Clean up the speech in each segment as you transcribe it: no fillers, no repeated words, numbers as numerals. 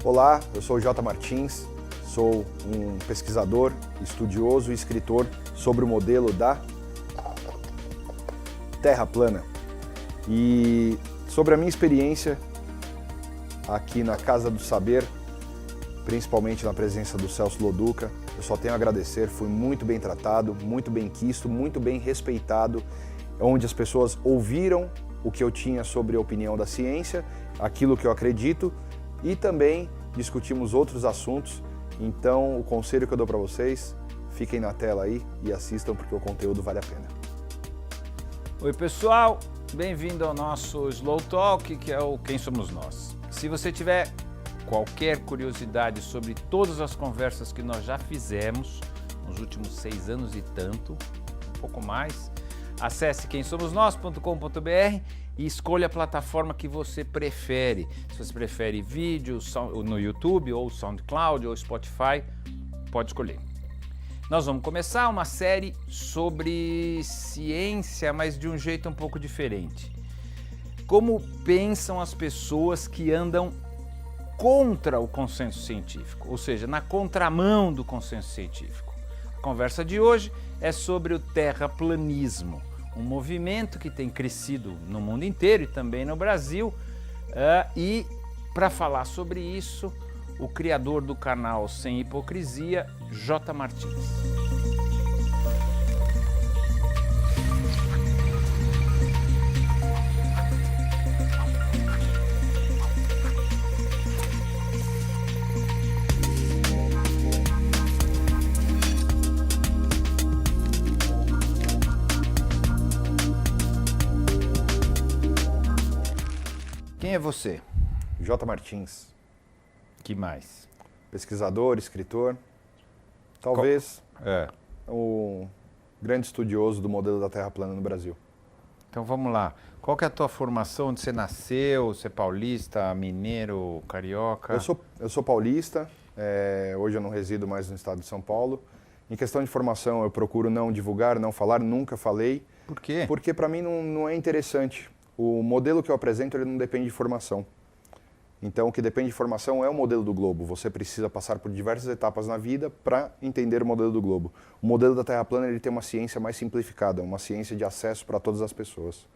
Olá, eu sou o J. Martins, sou um pesquisador, estudioso e escritor sobre o modelo da Terra plana. E sobre a minha experiência aqui na Casa do Saber, principalmente na presença do Celso Loduca, eu só tenho a agradecer, fui muito bem tratado, muito bem quisto, muito bem respeitado, onde as pessoas ouviram o que eu tinha sobre a opinião da ciência, aquilo que eu acredito, e também discutimos outros assuntos. Então, o conselho que eu dou para vocês, fiquem na tela aí e assistam, porque o conteúdo vale a pena. Oi pessoal, bem-vindo ao nosso Slow Talk, que é o Quem Somos Nós. Se você tiver qualquer curiosidade sobre todas as conversas que nós já fizemos nos últimos 6 anos e tanto, um pouco mais, acesse quemsomosnós.com.br e escolha a plataforma que você prefere. Se você prefere vídeo no YouTube, ou SoundCloud, ou Spotify, pode escolher. Nós vamos começar uma série sobre ciência, mas de um jeito um pouco diferente. Como pensam as pessoas que andam contra o consenso científico, ou seja, na contramão do consenso científico. A conversa de hoje é sobre o terraplanismo, um movimento que tem crescido no mundo inteiro e também no Brasil. E para falar sobre isso, o criador do canal Sem Hipocrisia, J. Martins. Quem é você? J. Martins, Que mais? pesquisador, escritor, talvez o grande estudioso do modelo da Terra plana no Brasil. Então vamos lá. Qual que é a tua formação? Onde você nasceu? Você é paulista, mineiro, carioca? Eu sou paulista, hoje eu não resido mais no estado de São Paulo. Em questão de formação, eu procuro não divulgar, não falar, nunca falei. Por quê? Porque para mim não é interessante. O modelo que eu apresento, ele não depende de formação. Então, o que depende de formação é o modelo do globo. Você precisa passar por diversas etapas na vida para entender o modelo do globo. O modelo da Terra plana, ele tem uma ciência mais simplificada, uma ciência de acesso para todas as pessoas.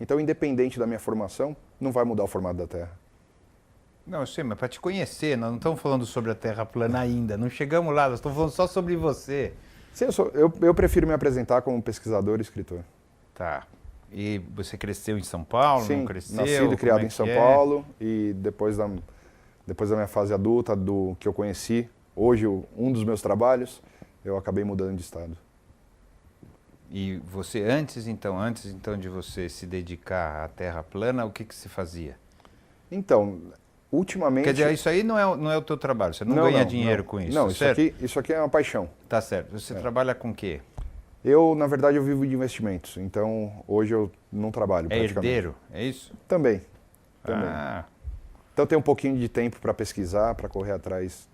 Então, independente da minha formação, não vai mudar o formato da Terra. Não, eu sei, mas para te conhecer, nós não estamos falando sobre a Terra plana ainda, não chegamos lá, nós estamos falando só sobre você. Sim, eu prefiro me apresentar como pesquisador e escritor. Tá. E você cresceu em São Paulo? Sim, não cresceu? nascido e criado em São Paulo, e depois da minha fase adulta, do que eu conheci, hoje um dos meus trabalhos, eu acabei mudando de estado. E você, antes de você se dedicar à Terra plana, o que você fazia? Então, ultimamente... Quer dizer, isso aí não é o teu trabalho, você não ganha dinheiro com isso, não, certo? Isso aqui é uma paixão. Tá certo. Você trabalha com o quê? Na verdade, eu vivo de investimentos, então hoje eu não trabalho praticamente. É herdeiro, é isso? Também. Ah. Então eu tenho um pouquinho de tempo para pesquisar, para correr atrás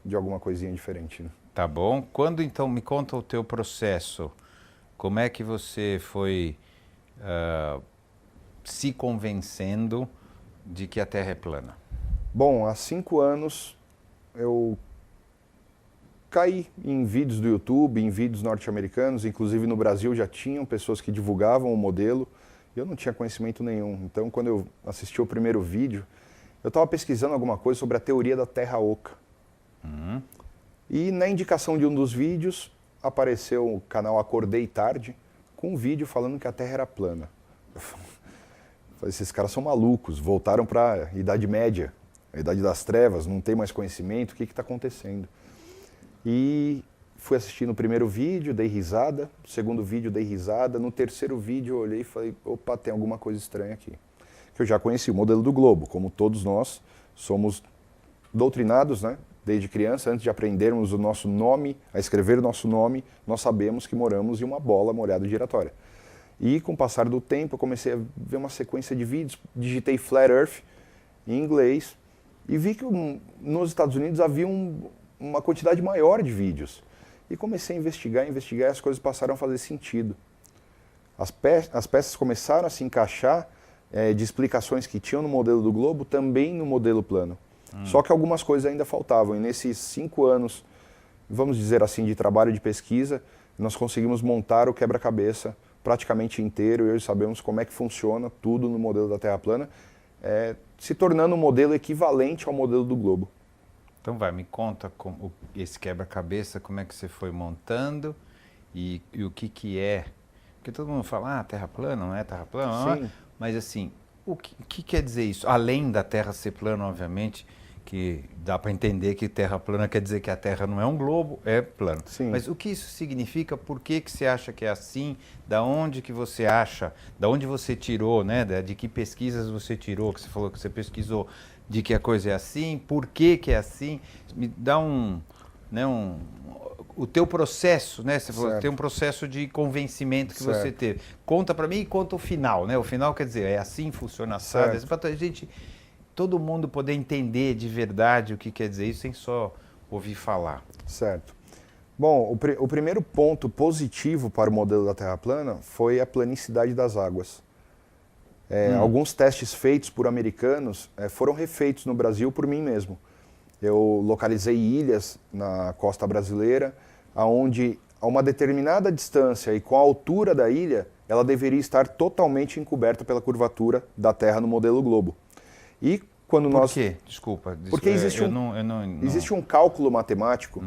de alguma coisinha diferente. Né? Tá bom. Quando então, me conta o teu processo, como é que você foi se convencendo de que a Terra é plana? Bom, há 5 anos eu caí em vídeos do YouTube, em vídeos norte-americanos, inclusive no Brasil já tinham pessoas que divulgavam o modelo, e eu não tinha conhecimento nenhum. Então, quando eu assisti o primeiro vídeo, eu estava pesquisando alguma coisa sobre a teoria da Terra oca. E na indicação de um dos vídeos, apareceu o canal Acordei Tarde, com um vídeo falando que a Terra era plana. Eu falei, esses caras são malucos, voltaram para a Idade Média, a Idade das Trevas, não tem mais conhecimento, o que está acontecendo? E fui assistindo o primeiro vídeo, dei risada, no segundo vídeo dei risada, no terceiro vídeo eu olhei e falei, opa, tem alguma coisa estranha aqui. Que eu já conheci o modelo do globo, como todos nós somos doutrinados, né? Desde criança, antes de aprendermos o nosso nome, a escrever o nosso nome, nós sabemos que moramos em uma bola molhada giratória. E com o passar do tempo eu comecei a ver uma sequência de vídeos, digitei Flat Earth em inglês e vi que nos Estados Unidos havia uma quantidade maior de vídeos. E comecei a investigar e as coisas passaram a fazer sentido. As peças começaram a se encaixar de explicações que tinham no modelo do globo, também no modelo plano. Só que algumas coisas ainda faltavam. E nesses 5 anos, vamos dizer assim, de trabalho de pesquisa, nós conseguimos montar o quebra-cabeça praticamente inteiro e hoje sabemos como é que funciona tudo no modelo da Terra plana, se tornando um modelo equivalente ao modelo do globo. Então me conta esse quebra-cabeça, como é que você foi montando e o que é. Porque todo mundo fala, Terra plana, não é Terra plana? Sim. Mas assim, o que quer dizer isso? Além da Terra ser plana, obviamente, que dá para entender que Terra plana quer dizer que a Terra não é um globo, é plana. Sim. Mas o que isso significa? Por que você acha que é assim? Da onde que você acha? Da onde você tirou, né? De que pesquisas você tirou? Que você falou que você pesquisou de que a coisa é assim? Por que é assim? Me dá o teu processo, né? Você falou que tem um processo de convencimento que você teve. Conta para mim e conta o final, né? O final quer dizer, é assim, funciona assado. Para a gente, todo mundo poder entender de verdade o que quer dizer isso sem só ouvir falar. Certo. Bom, o primeiro ponto positivo para o modelo da Terra plana foi a planicidade das águas. Alguns testes feitos por americanos foram refeitos no Brasil por mim mesmo. Eu localizei ilhas na costa brasileira, onde a uma determinada distância e com a altura da ilha, ela deveria estar totalmente encoberta pela curvatura da Terra no modelo globo. E quando Por quê? Desculpa. Porque existe existe um cálculo matemático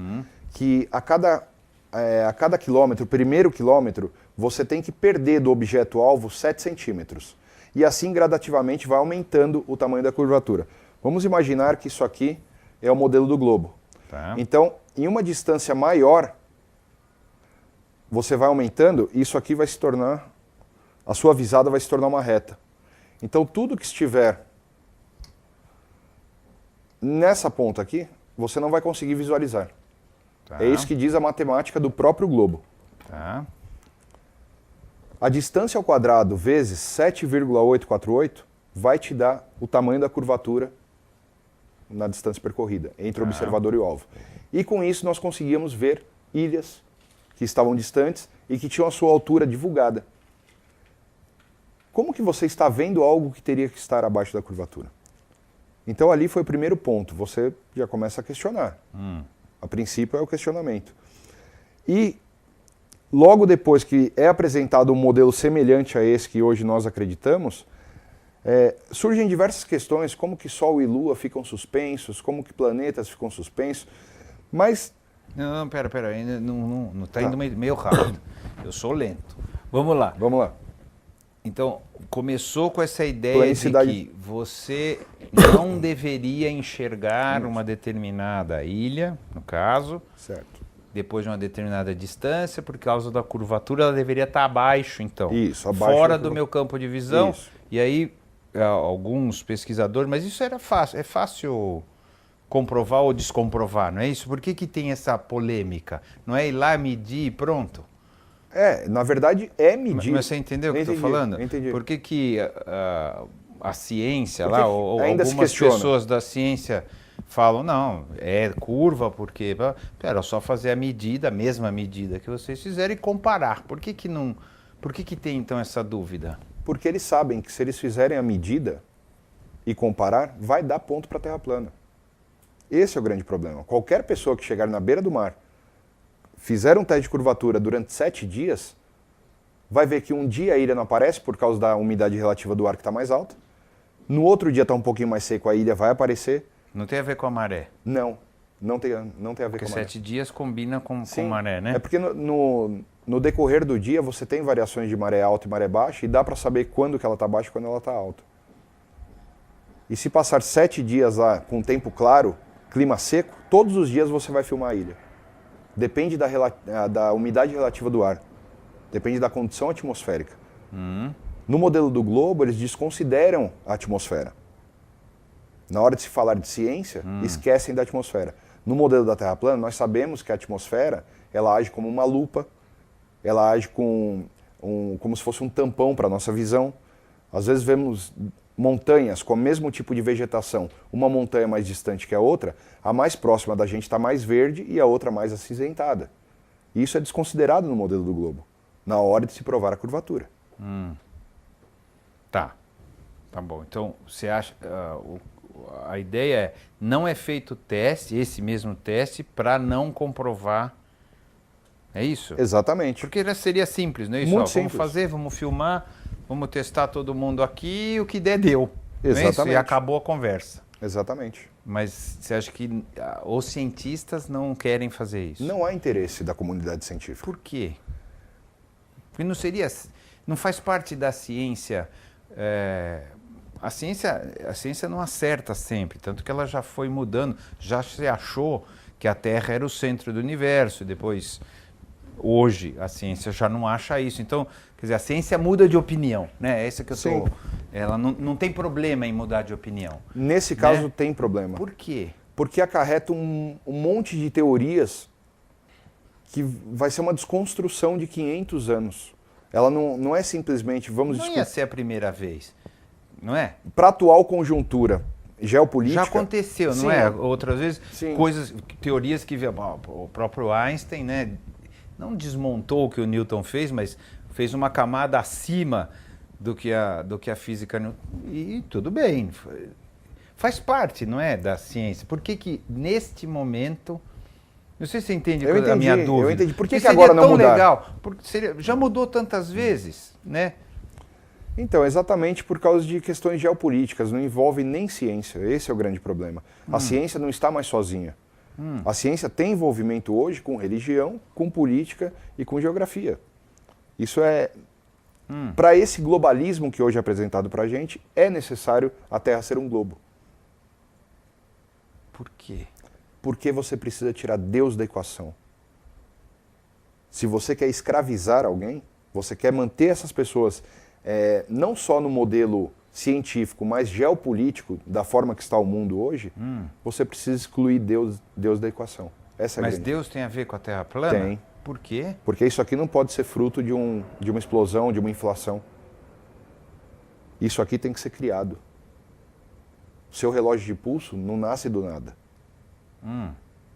que a cada quilômetro, primeiro quilômetro, você tem que perder do objeto-alvo 7 centímetros. E assim gradativamente vai aumentando o tamanho da curvatura. Vamos imaginar que isso aqui é o modelo do globo. Tá. Então, em uma distância maior, você vai aumentando, e isso aqui vai se tornar, a sua visada vai se tornar uma reta. Então, tudo que estiver nessa ponta aqui, você não vai conseguir visualizar. Tá. É isso que diz a matemática do próprio globo. Tá. A distância ao quadrado vezes 7,848 vai te dar o tamanho da curvatura na distância percorrida, entre o observador e o alvo. E com isso nós conseguíamos ver ilhas que estavam distantes e que tinham a sua altura divulgada. Como que você está vendo algo que teria que estar abaixo da curvatura? Então ali foi o primeiro ponto, você já começa a questionar. A princípio é o questionamento. E logo depois que é apresentado um modelo semelhante a esse que hoje nós acreditamos, surgem diversas questões, como que Sol e Lua ficam suspensos, como que planetas ficam suspensos, mas... Não, pera, ainda não está indo meio rápido. Eu sou lento. Vamos lá. Vamos lá. Então, começou com essa ideia de que você não deveria enxergar uma determinada ilha, no caso, certo, depois de uma determinada distância, por causa da curvatura, ela deveria estar abaixo, então. Isso, abaixo fora do meu campo de visão. Isso. E aí, alguns pesquisadores, mas isso é fácil comprovar ou descomprovar, não é isso? Por que tem essa polêmica? Não é ir lá medir e pronto? Na verdade é medir. Mas você entendeu o que eu estou falando? Entendi. Por que a ciência porque lá, ou algumas pessoas da ciência falam, não, é curva, porque... Pera, só fazer a mesma medida que vocês fizeram e comparar. Por que tem então essa dúvida? Porque eles sabem que se eles fizerem a medida e comparar, vai dar ponto para a Terra plana. Esse é o grande problema. Qualquer pessoa que chegar na beira do mar, fizer um teste de curvatura durante 7 dias, vai ver que um dia a ilha não aparece por causa da umidade relativa do ar que está mais alta. No outro dia está um pouquinho mais seco, a ilha vai aparecer. Não tem a ver com a maré? Não tem a ver com a maré. Porque 7 dias combina com maré, né? É porque no decorrer do dia você tem variações de maré alta e maré baixa e dá para saber quando que ela está baixa e quando ela está alta. E se passar 7 dias lá com tempo claro, clima seco, todos os dias você vai filmar a ilha. Depende da umidade relativa do ar. Depende da condição atmosférica. No modelo do globo, eles desconsideram a atmosfera. Na hora de se falar de ciência, esquecem da atmosfera. No modelo da Terra plana, nós sabemos que a atmosfera ela age como uma lupa, ela age como se fosse um tampão para a nossa visão. Às vezes vemos montanhas com o mesmo tipo de vegetação, uma montanha mais distante que a outra, a mais próxima da gente está mais verde e a outra mais acinzentada. E isso é desconsiderado no modelo do globo, na hora de se provar a curvatura. Tá bom. Então, você acha... a ideia é, não é feito teste, esse mesmo teste, para não comprovar. É isso? Exatamente. Porque seria simples, não é isso? Muito Vamos simples. fazer, vamos filmar, vamos testar todo mundo aqui e o que der, deu. Não é isso? Exatamente. E acabou a conversa. Exatamente. Mas você acha que os cientistas não querem fazer isso? Não há interesse da comunidade científica. Por quê? Porque não faz parte da ciência. A ciência não acerta sempre, tanto que ela já foi mudando. Já se achou que a Terra era o centro do universo, e depois, hoje, a ciência já não acha isso. Então, quer dizer, a ciência muda de opinião, né? É isso que eu Sim. Ela não tem problema em mudar de opinião. Nesse caso tem problema. Por quê? Porque acarreta um monte de teorias que vai ser uma desconstrução de 500 anos. Ela não é simplesmente, vamos Não discutir. ia ser a primeira vez, não é? Para a atual conjuntura geopolítica... Já aconteceu, não Sim. é? Outras vezes, Sim. teorias que o próprio Einstein, né, não desmontou o que o Newton fez, mas fez uma camada acima do que a física. E tudo bem, faz parte, não é, da ciência. Por que neste momento... Não sei se você entende a minha dúvida. Eu entendi. Por que Porque agora não tão mudar? legal, já mudou tantas vezes, né? Então, exatamente por causa de questões geopolíticas, não envolve nem ciência, esse é o grande problema. A ciência não está mais sozinha. A ciência tem envolvimento hoje com religião, com política e com geografia. Isso é... Para esse globalismo que hoje é apresentado para a gente, é necessário a Terra ser um globo. Por quê? Porque você precisa tirar Deus da equação. Se você quer escravizar alguém, você quer manter essas pessoas não só no modelo científico, mas geopolítico, da forma que está o mundo hoje, você precisa excluir Deus da equação. Essa é a Mas grande... Deus tem a ver com a Terra plana? Tem. Por quê? Porque isso aqui não pode ser fruto de uma explosão, de uma inflação. Isso aqui tem que ser criado. O seu relógio de pulso não nasce do nada.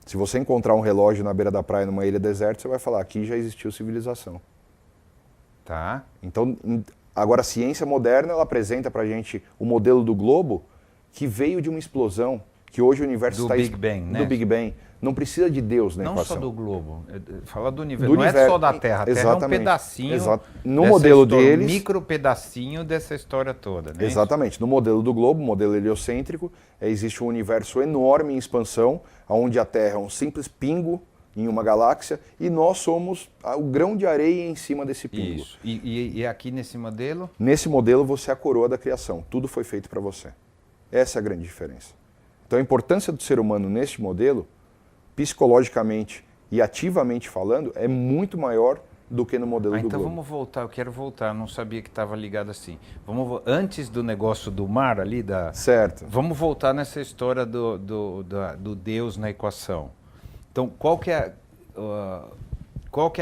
Se você encontrar um relógio na beira da praia, numa ilha deserta, você vai falar, aqui já existiu civilização. Tá. Então, agora a ciência moderna, ela apresenta pra gente o modelo do globo que veio de uma explosão, que hoje o universo Do está... Big Bang, né? Do Big Bang. Não precisa de Deus na Não equação. só do globo, fala do universo. Do Não é universo, só da Terra. A Terra é um exatamente. pedacinho. No dessa modelo história, deles... Um micro pedacinho dessa história toda, né? Exatamente. No modelo do globo, modelo heliocêntrico, existe um universo enorme em expansão, onde a Terra é um simples pingo em uma galáxia e nós somos o grão de areia em cima desse pingo. Isso. E aqui nesse modelo? Nesse modelo você é a coroa da criação. Tudo foi feito para você. Essa é a grande diferença. Então a importância do ser humano neste modelo, psicologicamente e ativamente falando, é muito maior do que no modelo do Então globo. vamos voltar, eu quero voltar, não sabia que estava ligado assim. Antes do negócio do mar ali, Certo. vamos voltar nessa história do Deus na equação. Então, qual que é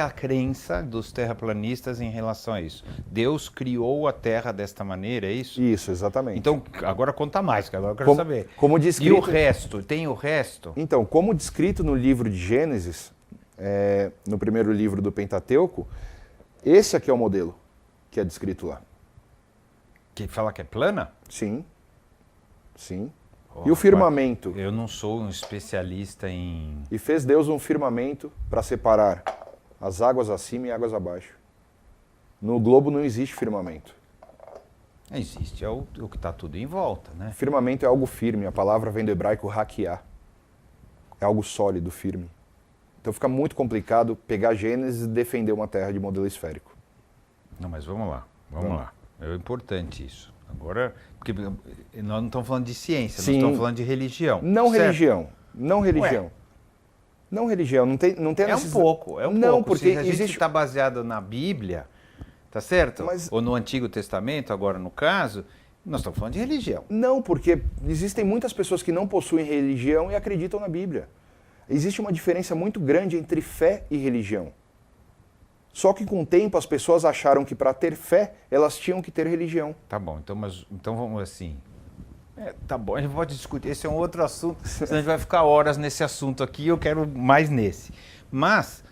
a crença dos terraplanistas em relação a isso? Deus criou a Terra desta maneira, é isso? Isso, exatamente. Então, agora conta mais, que agora eu quero saber. Como E descrito... o resto? Tem o resto? Então, como descrito no livro de Gênesis, no primeiro livro do Pentateuco, esse aqui é o modelo que é descrito lá. Que fala que é plana? Sim, sim. Oh, E o firmamento? Eu não sou um especialista em... E fez Deus um firmamento para separar as águas acima e águas abaixo. No globo não existe firmamento. Existe, é o que está tudo em volta, né? Firmamento é algo firme, a palavra vem do hebraico hakiá. É algo sólido, firme. Então fica muito complicado pegar Gênesis e defender uma terra de modelo esférico. Não, mas vamos lá. É importante isso. Agora, porque nós não estamos falando de ciência, Sim. nós estamos falando de religião. Não certo? religião, não religião. Ué. Não religião, não tem É um pouco, Não, pouco. porque Se a gente existe... está baseado na Bíblia, tá certo? Mas- Ou no Antigo Testamento, agora no caso, nós estamos falando de religião. Não, porque existem muitas pessoas que não possuem religião e acreditam na Bíblia. Existe uma diferença muito grande entre fé e religião. Só que com o tempo as pessoas acharam que para ter fé, elas tinham que ter religião. Tá bom, então vamos assim. Tá bom, a gente pode discutir, esse é um outro assunto, senão a gente vai ficar horas nesse assunto aqui, eu quero mais nesse. Mas,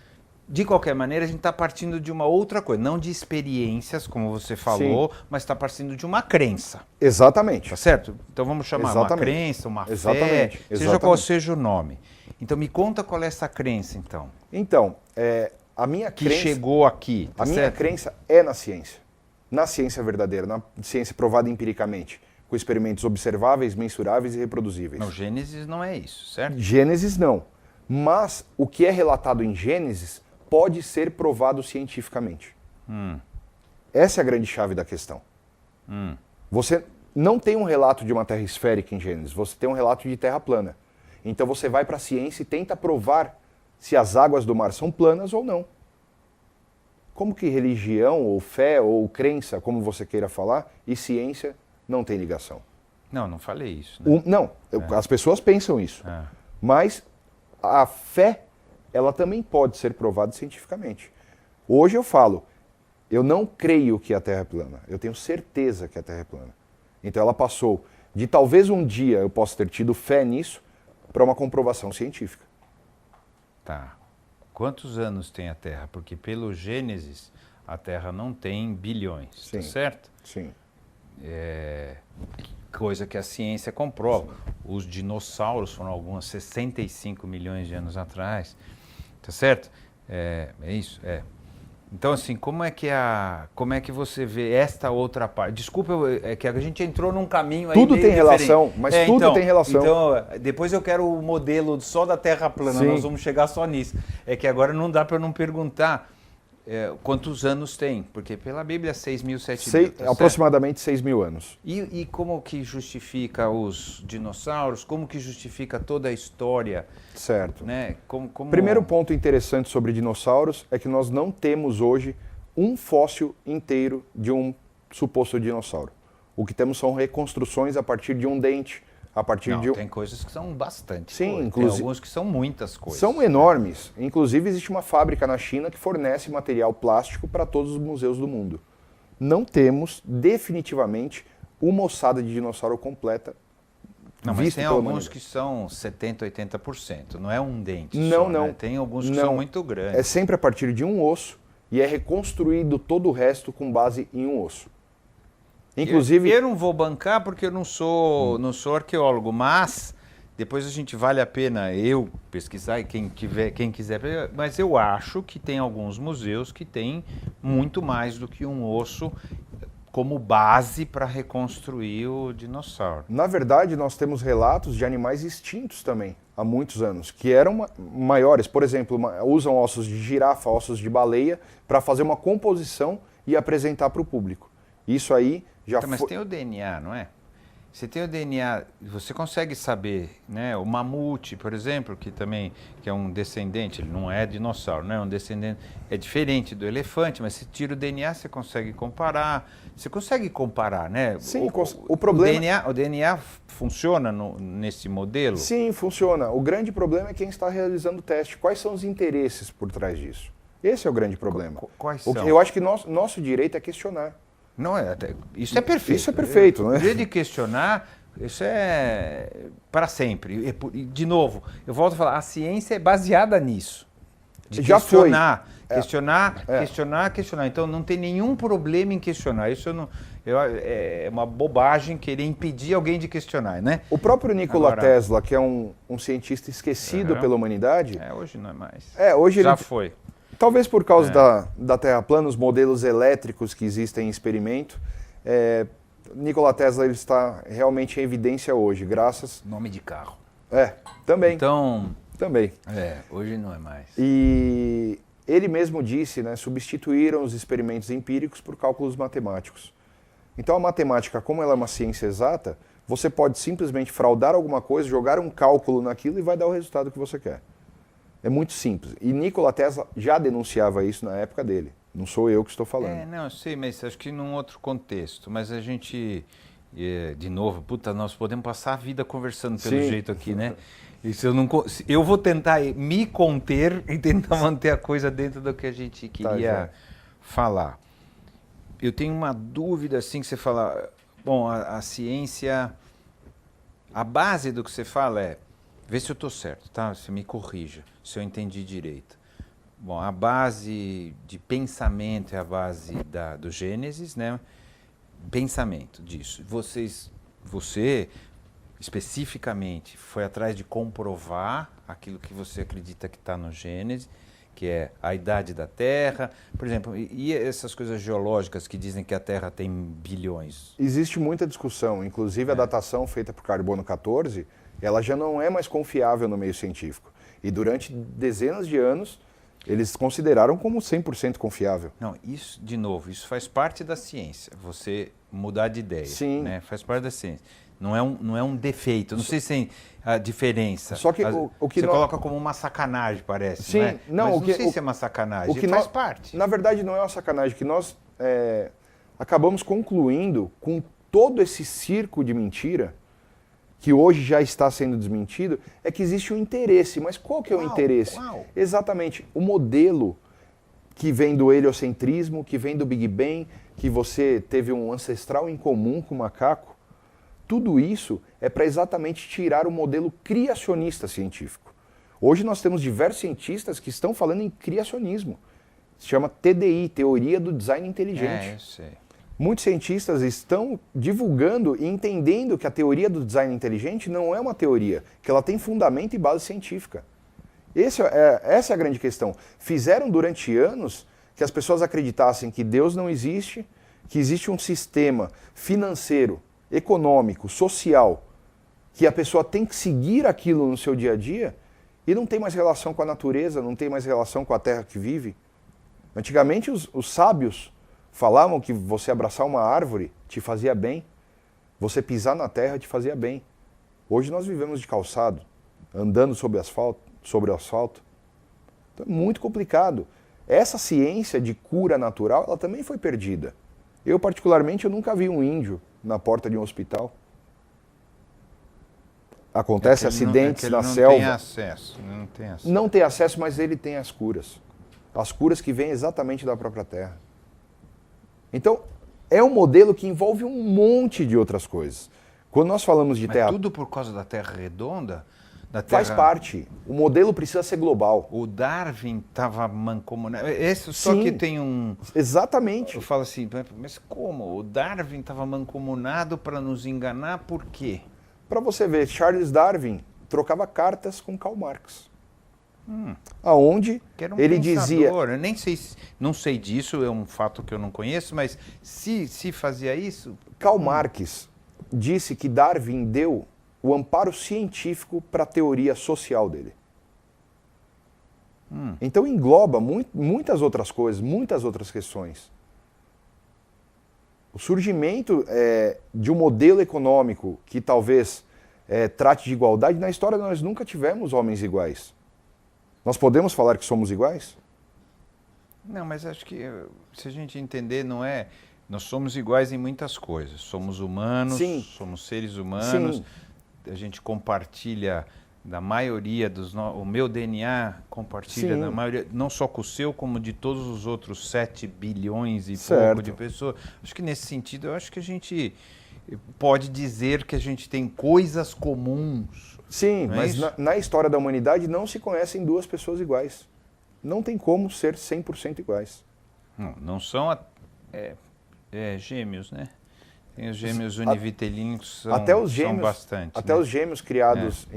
de qualquer maneira, a gente está partindo de uma outra coisa, não de experiências, como você falou, Sim. mas está partindo de uma crença. Exatamente. Tá certo? Então vamos chamar uma crença, uma fé, seja qual seja o nome. Então me conta qual é essa crença, então. Então, a minha que crença... chegou aqui, tá A certo? minha crença é na ciência verdadeira, na ciência provada empiricamente, com experimentos observáveis, mensuráveis e reproduzíveis. No Gênesis não é isso, certo? Gênesis não. Mas o que é relatado em Gênesis pode ser provado cientificamente. Essa é a grande chave da questão. Você não tem um relato de uma terra esférica em Gênesis, você tem um relato de terra plana. Então você vai para a ciência e tenta provar se as águas do mar são planas ou não. Como que religião, ou fé, ou crença, como você queira falar, e ciência não tem ligação? Não, não falei isso. Né? As pessoas pensam isso. Mas a fé, ela também pode ser provada cientificamente. Hoje eu falo, eu não creio que a Terra é plana, eu tenho certeza que a Terra é plana. Então ela passou de talvez um dia eu possa ter tido fé nisso, para uma comprovação científica. Tá. Quantos anos tem a Terra? Porque pelo Gênesis a Terra não tem bilhões, Sim. tá certo? Sim. Coisa que a ciência comprova. Os dinossauros foram alguns 65 milhões de anos atrás, tá certo? É isso? Então, assim, como é que você vê esta outra parte? Desculpa, é que a gente entrou num caminho aí tudo meio tem diferente. relação, mas tudo tem relação. Então, depois eu quero o modelo só da Terra plana, Sim. nós vamos chegar só nisso. É que agora não dá para eu não perguntar quantos anos tem, porque pela Bíblia 6.000, 7.000. Tá aproximadamente 6.000 anos. E como que justifica os dinossauros? Como que justifica toda a história? Certo. Né? Primeiro ponto interessante sobre dinossauros é que nós não temos hoje um fóssil inteiro de um suposto dinossauro. O que temos são reconstruções a partir de um dente, a partir de um... Tem coisas que são bastante. Sim, Tem alguns que são muitas coisas. São enormes. Inclusive existe uma fábrica na China que fornece material plástico para todos os museus do mundo. Não temos definitivamente uma ossada de dinossauro completa. Não, mas tem alguns que são 70%, 80%, não é um dente não, só, não. Né? Tem alguns que são muito grandes. É sempre a partir de um osso e é reconstruído todo o resto com base em um osso. Inclusive... Eu não vou bancar porque eu não sou arqueólogo, mas depois a gente vale a pena eu pesquisar e quem quiser, mas eu acho que tem alguns museus que têm muito mais do que um osso como base para reconstruir o dinossauro. Na verdade, nós temos relatos de animais extintos também, há muitos anos, que eram maiores. Por exemplo, usam ossos de girafa, ossos de baleia, para fazer uma composição e apresentar para o público. Isso aí já Mas tem o DNA, não é? Você tem o DNA, você consegue saber, né? O mamute, por exemplo, que é um descendente, ele não é dinossauro, não é um descendente, é diferente do elefante, mas se tira o DNA, você consegue comparar. Você consegue comparar, né? Sim, o problema... O DNA funciona nesse modelo? Sim, funciona. O grande problema é quem está realizando o teste. Quais são os interesses por trás disso? Esse é o grande problema. Quais são? Eu acho que nosso direito é questionar. Não é, isso é perfeito. Isso é perfeito, né? O dia de questionar, isso é para sempre. De novo, eu volto a falar, a ciência é baseada nisso. De já questionar, foi. questionar. Então não tem nenhum problema em questionar. Isso é uma bobagem querer impedir alguém de questionar, né? O próprio Nikola Tesla, que é um cientista esquecido pela humanidade... hoje não é mais. Hoje já foi. Talvez por causa da Terra plana, os modelos elétricos que existem em experimento, Nikola Tesla ele está realmente em evidência hoje, graças... Nome de carro. Também. Então... Também. Hoje não é mais. E ele mesmo disse, né, substituíram os experimentos empíricos por cálculos matemáticos. Então a matemática, como ela é uma ciência exata, você pode simplesmente fraudar alguma coisa, jogar um cálculo naquilo e vai dar o resultado que você quer. É muito simples. E Nikola Tesla já denunciava isso na época dele. Não sou eu que estou falando. Não, eu sei, mas acho que num outro contexto. Mas a gente, de novo, nós podemos passar a vida conversando pelo jeito aqui, né? Isso eu vou tentar me conter e tentar manter a coisa dentro do que a gente queria falar. Eu tenho uma dúvida, assim, que você fala... Bom, a ciência... A base do que você fala vê se eu estou certo, tá? Você me corrija, se eu entendi direito. Bom, a base de pensamento é a base do Gênesis, né? Pensamento disso. Você especificamente foi atrás de comprovar aquilo que você acredita que está no Gênesis, que é a idade da Terra, por exemplo, e essas coisas geológicas que dizem que a Terra tem bilhões? Existe muita discussão, inclusive a datação feita por carbono 14, ela já não é mais confiável no meio científico. E durante dezenas de anos, eles consideraram como 100% confiável. Não, isso, de novo, isso faz parte da ciência, você mudar de ideia. Sim. Né? Faz parte da ciência. Não é um defeito, não sei se tem a diferença. Só que o que você coloca como uma sacanagem, parece, Sim, não é? não, mas o que, não sei se é uma sacanagem, o que faz parte. Na verdade, não é uma sacanagem, que nós acabamos concluindo com todo esse circo de mentira, que hoje já está sendo desmentido, é que existe um interesse. Mas qual que é o interesse? Exatamente, o modelo que vem do heliocentrismo, que vem do Big Bang, que você teve um ancestral em comum com o macaco, tudo isso é para exatamente tirar o modelo criacionista científico. Hoje nós temos diversos cientistas que estão falando em criacionismo. Se chama TDI, Teoria do Design Inteligente. Eu sei. Muitos cientistas estão divulgando e entendendo que a teoria do design inteligente não é uma teoria, que ela tem fundamento e base científica. Essa é a grande questão. Fizeram durante anos que as pessoas acreditassem que Deus não existe, que existe um sistema financeiro, econômico, social, que a pessoa tem que seguir aquilo no seu dia a dia e não tem mais relação com a natureza, não tem mais relação com a terra que vive. Antigamente os sábios falavam que você abraçar uma árvore te fazia bem, você pisar na terra te fazia bem. Hoje nós vivemos de calçado, andando sobre o asfalto. Então é muito complicado. Essa ciência de cura natural, ela também foi perdida. Eu, particularmente, eu nunca vi um índio na porta de um hospital. Acontece acidentes na selva. Não tem acesso. Não tem acesso, mas ele tem as curas. As curas que vêm exatamente da própria terra. Então, é um modelo que envolve um monte de outras coisas. Quando nós falamos de terra... tudo por causa da Terra redonda? Faz parte. O modelo precisa ser global. O Darwin estava mancomunado. Só que tem um... Exatamente. Eu falo assim, mas como? O Darwin estava mancomunado para nos enganar, por quê? Para você ver, Charles Darwin trocava cartas com Karl Marx. Aonde que era um ele pensador. dizia... Eu nem sei, não sei disso, é um fato que eu não conheço, mas se fazia isso... Karl Marx disse que Darwin deu o amparo científico para a teoria social dele. Então engloba muitas outras coisas, muitas outras questões. O surgimento de um modelo econômico que talvez trate de igualdade, na história nós nunca tivemos homens iguais. Nós podemos falar que somos iguais? Não, mas acho que se a gente entender, não é... Nós somos iguais em muitas coisas. Somos humanos, Sim. somos seres humanos. Sim. A gente compartilha da maioria o meu DNA compartilha Sim. da maioria, não só com o seu, como de todos os outros 7 bilhões e Certo. pouco de pessoas. Acho que nesse sentido, eu acho que a gente pode dizer que a gente tem coisas comuns. Sim, não é mas isso? na história da humanidade não se conhecem duas pessoas iguais. Não tem como ser 100% iguais. Não são gêmeos, né? Tem os gêmeos univitelíneos que são bastante. Até né? os gêmeos criados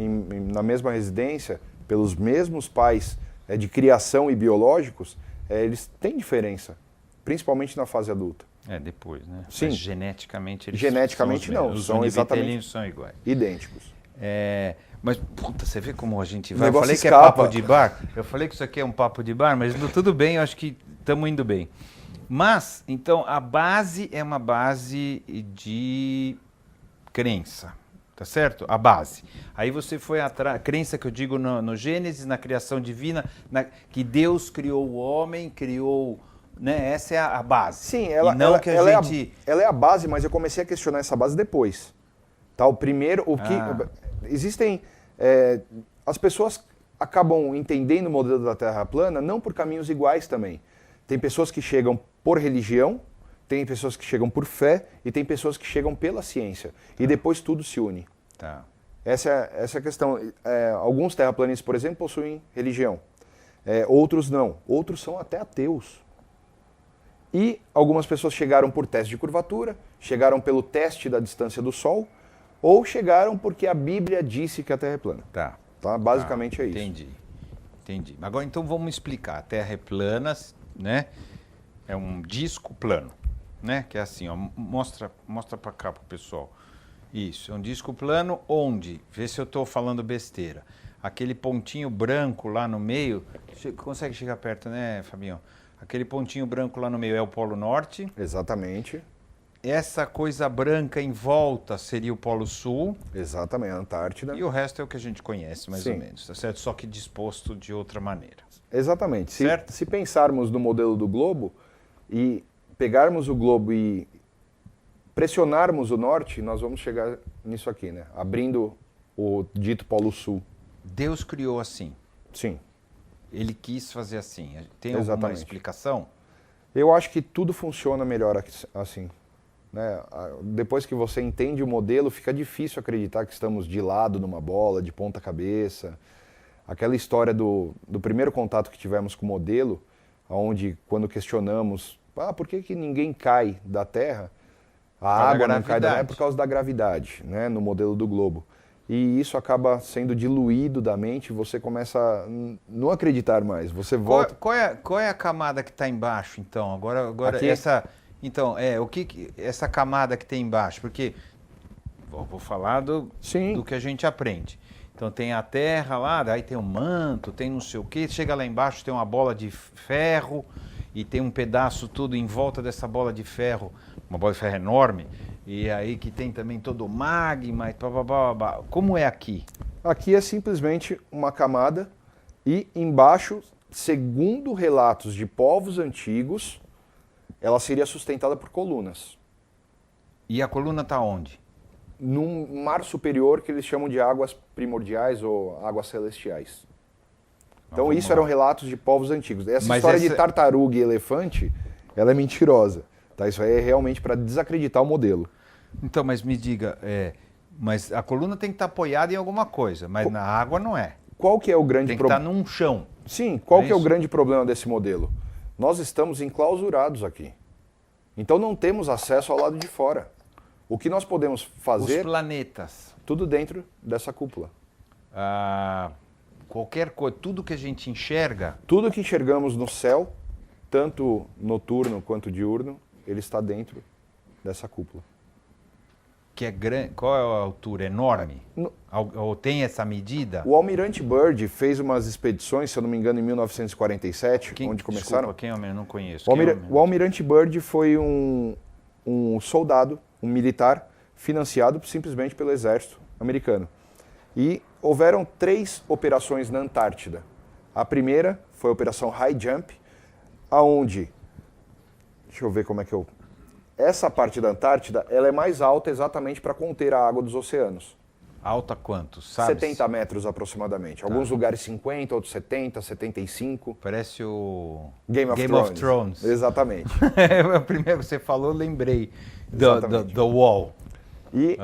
na mesma residência, pelos mesmos pais de criação e biológicos, eles têm diferença, principalmente na fase adulta. Depois, né? Sim. Mas geneticamente eles Geneticamente são não, os são univitelíneos são iguais. Idênticos. Mas, puta, você vê como a gente vai. Eu negócio falei que escapa. é papo de bar. Eu falei que isso aqui é um papo de bar, mas tudo bem, eu acho que estamos indo bem. Mas, então, a base é uma base de crença, tá certo? A base. Aí você foi atrás, crença que eu digo no Gênesis, na criação divina, que Deus criou o homem, criou... Né? Essa é a base. Sim, ela é a base, mas eu comecei a questionar essa base depois. Tá, existem... as pessoas acabam entendendo o modelo da Terra plana não por caminhos iguais também. Tem pessoas que chegam por religião, tem pessoas que chegam por fé e tem pessoas que chegam pela ciência. E depois tudo se une. Tá. Essa é a questão. Alguns terraplanistas, por exemplo, possuem religião. outros não. Outros são até ateus. E algumas pessoas chegaram por teste de curvatura, chegaram pelo teste da distância do Sol, ou chegaram porque a Bíblia disse que a Terra é plana. Tá. Basicamente é isso. Entendi. Agora então vamos explicar. A Terra é plana, né? É um disco plano, né? Que é assim, ó, mostra para cá pro pessoal. Isso, é um disco plano onde, vê se eu estou falando besteira, aquele pontinho branco lá no meio, consegue chegar perto, né, Fabinho? Aquele pontinho branco lá no meio é o Polo Norte. Exatamente. Essa coisa branca em volta seria o Polo Sul. Exatamente, a Antártida. E o resto é o que a gente conhece, mais ou menos, tá certo? Só que disposto de outra maneira. Exatamente. Certo? Se pensarmos no modelo do globo e pegarmos o globo e pressionarmos o norte, nós vamos chegar nisso aqui, né? Abrindo o dito Polo Sul. Deus criou assim. Sim. Ele quis fazer assim. Tem Exatamente. alguma explicação? Eu acho que tudo funciona melhor assim. Né? Depois que você entende o modelo, fica difícil acreditar que estamos de lado numa bola, de ponta cabeça. Aquela história do primeiro contato que tivemos com o modelo, onde quando questionamos, por que ninguém cai da Terra? A água não cai da Terra por causa da gravidade, né? No modelo do globo. E isso acaba sendo diluído da mente, você começa a não acreditar mais. Você volta. Qual é a camada que está embaixo, então? Agora aqui? Essa camada que tem embaixo, porque vou falar do que a gente aprende. Então tem a Terra lá, daí tem um manto, tem não sei o quê, chega lá embaixo tem uma bola de ferro e tem um pedaço tudo em volta dessa bola de ferro, uma bola de ferro enorme. E aí que tem também todo o magma e blá. Como é aqui? Aqui é simplesmente uma camada e embaixo, segundo relatos de povos antigos, ela seria sustentada por colunas. E a coluna está onde? Num mar superior que eles chamam de águas primordiais ou águas celestiais. Então isso eram relatos de povos antigos. Essa história de tartaruga e elefante, ela é mentirosa. Tá? Isso aí é realmente para desacreditar o modelo. Então, mas me diga, mas a coluna tem que estar apoiada em alguma coisa, mas na água não é. Qual que é o grande problema? Tem que estar num chão. Sim, qual que é o grande problema desse modelo? Nós estamos enclausurados aqui. Então não temos acesso ao lado de fora. O que nós podemos fazer... Os planetas. Tudo dentro dessa cúpula. Qualquer coisa, tudo que a gente enxerga... Tudo que enxergamos no céu, tanto noturno quanto diurno, ele está dentro dessa cúpula. Que é grande. Qual é a altura? Enorme? Ou tem essa medida? O Almirante Byrd fez umas expedições, se eu não me engano, em 1947, onde começaram. Desculpa, quem é o Eu não conheço. O Almirante Byrd foi um soldado, um militar, financiado simplesmente pelo exército americano. E houveram 3 operações na Antártida. A primeira foi a Operação High Jump, aonde... Deixa eu ver como é que eu... Essa parte da Antártida, ela é mais alta exatamente para conter a água dos oceanos. Alta quanto? Sabe? 70 metros aproximadamente. Tá. Alguns lugares 50, outros 70, 75. Parece o Game of Thrones. Exatamente. O primeiro que você falou, eu lembrei do Wall. E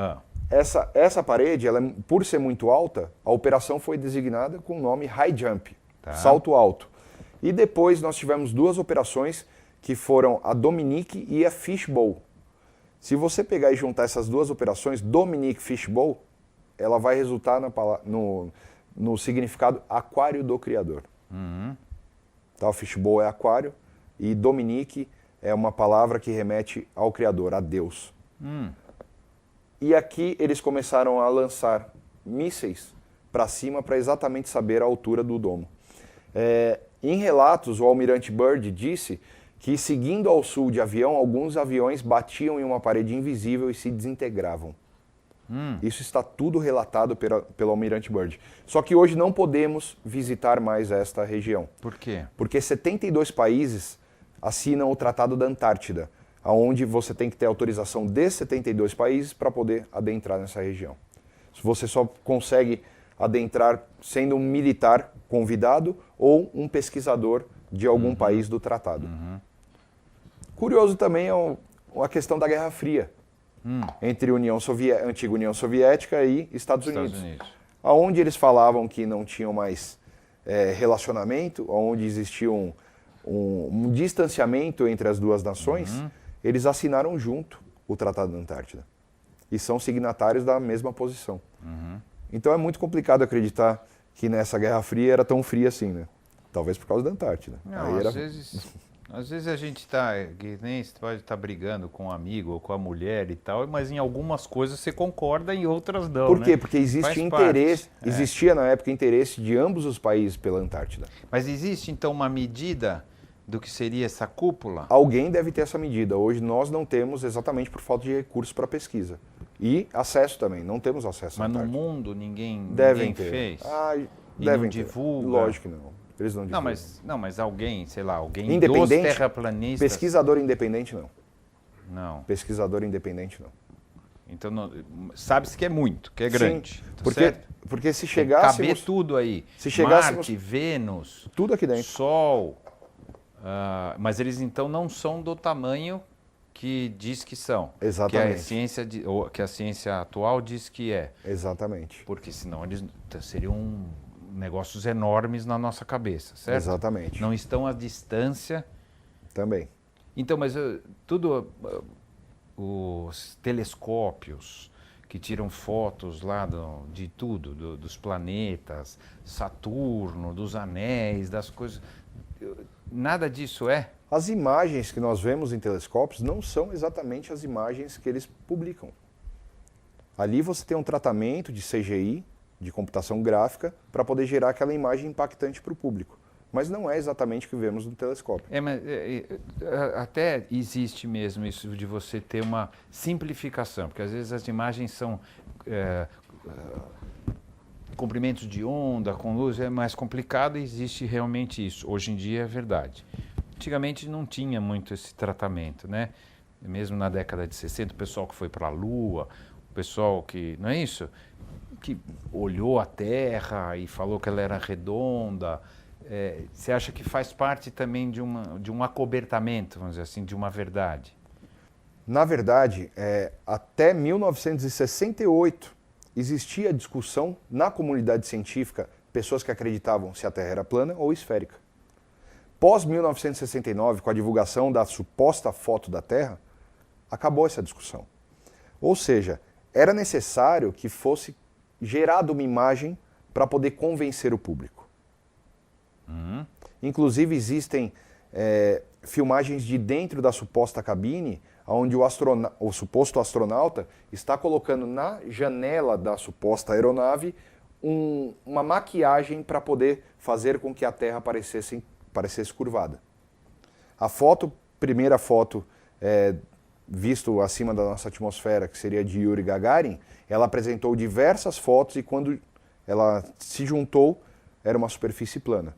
essa parede, ela, por ser muito alta, a operação foi designada com o nome High Jump, salto alto. E depois nós tivemos 2 operações que foram a Dominique e a Fishbowl. Se você pegar e juntar essas 2 operações, Dominique Fishbowl, ela vai resultar no significado aquário do Criador. Uhum. Tá, o Fishbowl é aquário e Dominique é uma palavra que remete ao Criador, a Deus. E aqui eles começaram a lançar mísseis para cima para exatamente saber a altura do domo. Em relatos, o Almirante Byrd disse que, seguindo ao sul de avião, alguns aviões batiam em uma parede invisível e se desintegravam. Isso está tudo relatado pelo Almirante Byrd. Só que hoje não podemos visitar mais esta região. Por quê? Porque 72 países assinam o Tratado da Antártida, onde você tem que ter autorização de 72 países para poder adentrar nessa região. Você só consegue adentrar sendo um militar convidado ou um pesquisador de algum país do tratado. Curioso também é a questão da Guerra Fria entre antiga União Soviética e Estados Unidos. Onde eles falavam que não tinham mais relacionamento, onde existia um distanciamento entre as duas nações, eles assinaram junto o Tratado da Antártida. E são signatários da mesma posição. Então é muito complicado acreditar que nessa Guerra Fria era tão fria assim, né? Talvez por causa da Antártida. Não, às vezes a gente está, que nem você pode estar brigando com um amigo ou com a mulher e tal, mas em algumas coisas você concorda e em outras não. Por quê? Né? Porque existe Faz interesse, parte. existia na época interesse de ambos os países pela Antártida. Mas existe então uma medida do que seria essa cúpula? Alguém deve ter essa medida. Hoje nós não temos exatamente por falta de recursos para pesquisa. E acesso também, não temos acesso à Mas no Antártida. mundo ninguém Ter. fez? E não devem divulga? ter. Lógico que não. Eles não divulgam. Não, mas alguém, sei lá, alguém Independente? dos terraplanistas... Pesquisador independente, não. Não. Pesquisador independente, não. Então, sabe-se que é muito, que é grande. Sim, Tá porque, certo? porque se Tem que chegássemos... caber tudo aí. Se chegássemos... Marte, Vênus, Tudo aqui dentro. Sol. Mas eles então não são do tamanho que diz que são. Exatamente. Que a ciência atual diz que é. Exatamente. Porque senão eles seriam negócios enormes na nossa cabeça, certo? Exatamente. Não estão à distância. Também. Então, mas os telescópios que tiram fotos lá de tudo, dos planetas, Saturno, dos anéis, das coisas, nada disso é? As imagens que nós vemos em telescópios não são exatamente as imagens que eles publicam. Ali você tem um tratamento de CGI, de computação gráfica, para poder gerar aquela imagem impactante para o público. Mas não é exatamente o que vemos no telescópio. Mas até existe mesmo isso de você ter uma simplificação, porque às vezes as imagens são comprimentos de onda, com luz, é mais complicado e existe realmente isso. Hoje em dia é verdade. Antigamente não tinha muito esse tratamento, né? Mesmo na década de 60, o pessoal que foi para a Lua, o pessoal que, não é isso? Que olhou a Terra e falou que ela era redonda. Você acha que faz parte também de um acobertamento, vamos dizer assim, de uma verdade? Na verdade, até 1968 existia discussão na comunidade científica, pessoas que acreditavam se a Terra era plana ou esférica. Pós 1969, com a divulgação da suposta foto da Terra, acabou essa discussão. Ou seja, era necessário que fosse gerada uma imagem para poder convencer o público. Inclusive existem filmagens de dentro da suposta cabine, onde o suposto astronauta está colocando na janela da suposta aeronave uma maquiagem para poder fazer com que a Terra parecesse curvada. A primeira foto visto acima da nossa atmosfera, que seria de Yuri Gagarin, ela apresentou diversas fotos e quando ela se juntou, era uma superfície plana.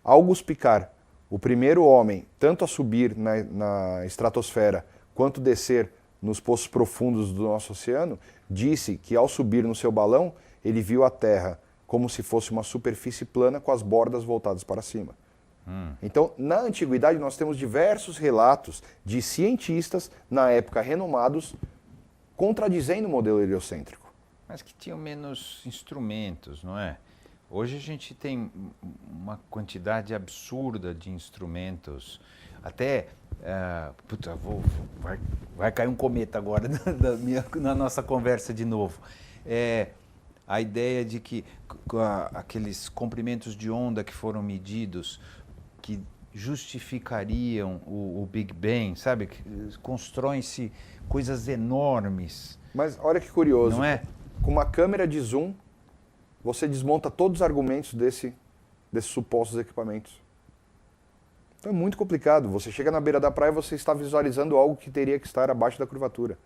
August Picard, o primeiro homem tanto a subir na estratosfera quanto descer nos poços profundos do nosso oceano, disse que ao subir no seu balão, ele viu a Terra como se fosse uma superfície plana com as bordas voltadas para cima. Então, na antiguidade, nós temos diversos relatos de cientistas, na época renomados, contradizendo o modelo heliocêntrico. Mas que tinham menos instrumentos, não é? Hoje a gente tem uma quantidade absurda de instrumentos. Até, vai cair um cometa agora na nossa conversa de novo. A ideia de que aqueles comprimentos de onda que foram medidos, que justificariam o Big Bang, sabe? Constroem-se coisas enormes. Mas olha que curioso, não é? Com uma câmera de zoom, você desmonta todos os argumentos desses supostos equipamentos. Então é muito complicado. Você chega na beira da praia e você está visualizando algo que teria que estar abaixo da curvatura.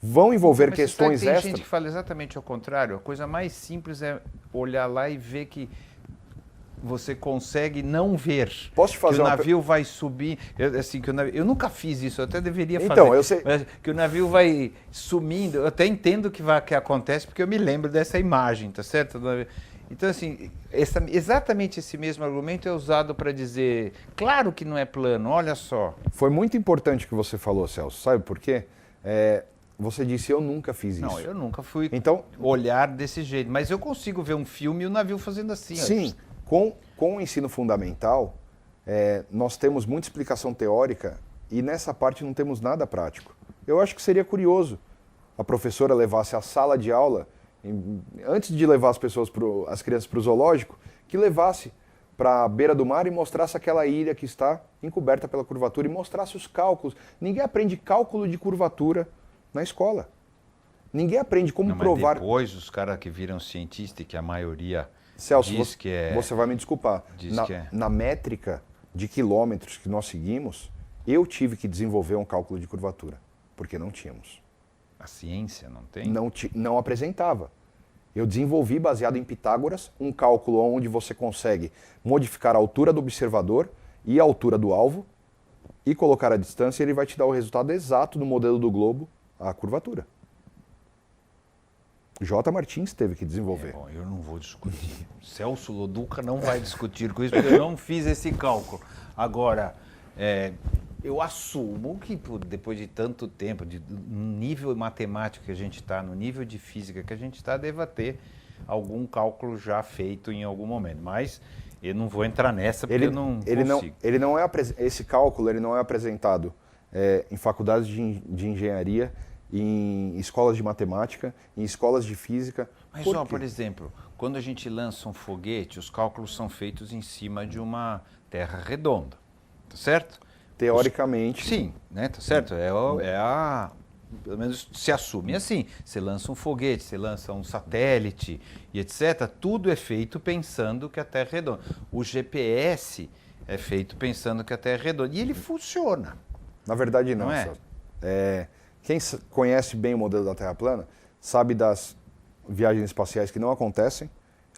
Vão envolver questões tem extras. Gente que fala exatamente ao contrário. A coisa mais simples é olhar lá e ver que você consegue não ver. Posso te fazer que o navio vai subir. Eu nunca fiz isso, eu até deveria fazer. Então, eu sei. Mas que o navio vai sumindo. Eu até entendo que acontece, porque eu me lembro dessa imagem, tá certo? Então, assim, exatamente esse mesmo argumento é usado para dizer, claro que não é plano, olha só. Foi muito importante o que você falou, Celso. Sabe por quê? Você disse, eu nunca fiz isso. Não, eu nunca fui então, olhar desse jeito. Mas eu consigo ver um filme e o navio fazendo assim. Sim. Com o ensino fundamental, nós temos muita explicação teórica e nessa parte não temos nada prático. Eu acho que seria curioso a professora levasse a sala de aula, antes de levar as crianças para o zoológico, que levasse para a beira do mar e mostrasse aquela ilha que está encoberta pela curvatura e mostrasse os cálculos. Ninguém aprende cálculo de curvatura na escola. Ninguém aprende como provar... Mas depois os caras que viram cientista e que a maioria Celso, diz que é... Você vai me desculpar. Na métrica de quilômetros que nós seguimos, eu tive que desenvolver um cálculo de curvatura, porque não tínhamos. A ciência não tem? Não apresentava. Eu desenvolvi, baseado em Pitágoras, um cálculo onde você consegue modificar a altura do observador e a altura do alvo e colocar a distância e ele vai te dar o resultado exato no modelo do globo, a curvatura. J. Martins teve que desenvolver. Bom, eu não vou discutir. Celso Loduca não vai discutir com isso, porque eu não fiz esse cálculo. Agora, eu assumo que depois de tanto tempo, no nível matemático que a gente está, no nível de física que a gente está, deva ter algum cálculo já feito em algum momento. Mas eu não vou entrar nessa porque eu não consigo. Esse cálculo ele não é apresentado em faculdades de engenharia, em escolas de matemática, em escolas de física. Mas, por exemplo, quando a gente lança um foguete, os cálculos são feitos em cima de uma terra redonda, tá certo? Teoricamente. Sim, né? Tá certo? Pelo menos se assume assim. Você lança um foguete, você lança um satélite e etc. Tudo é feito pensando que a Terra é redonda. O GPS é feito pensando que a Terra é redonda. E ele funciona. Na verdade, não. Quem conhece bem o modelo da Terra plana sabe das viagens espaciais que não acontecem,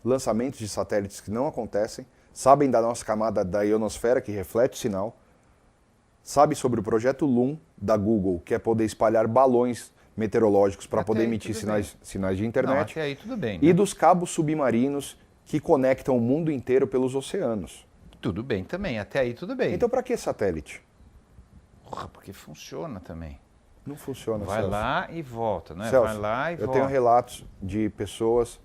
lançamentos de satélites que não acontecem, sabem da nossa camada da ionosfera que reflete o sinal, sabe sobre o projeto LUM da Google, que é poder espalhar balões meteorológicos para poder emitir sinais de internet. Não, até aí tudo bem. Né? E dos cabos submarinos que conectam o mundo inteiro pelos oceanos. Tudo bem também, até aí tudo bem. Então para que satélite? Porque funciona também. Não funciona, Vai Celso. lá e volta, né? Celso, vai lá e volta. Eu tenho relatos de pessoas,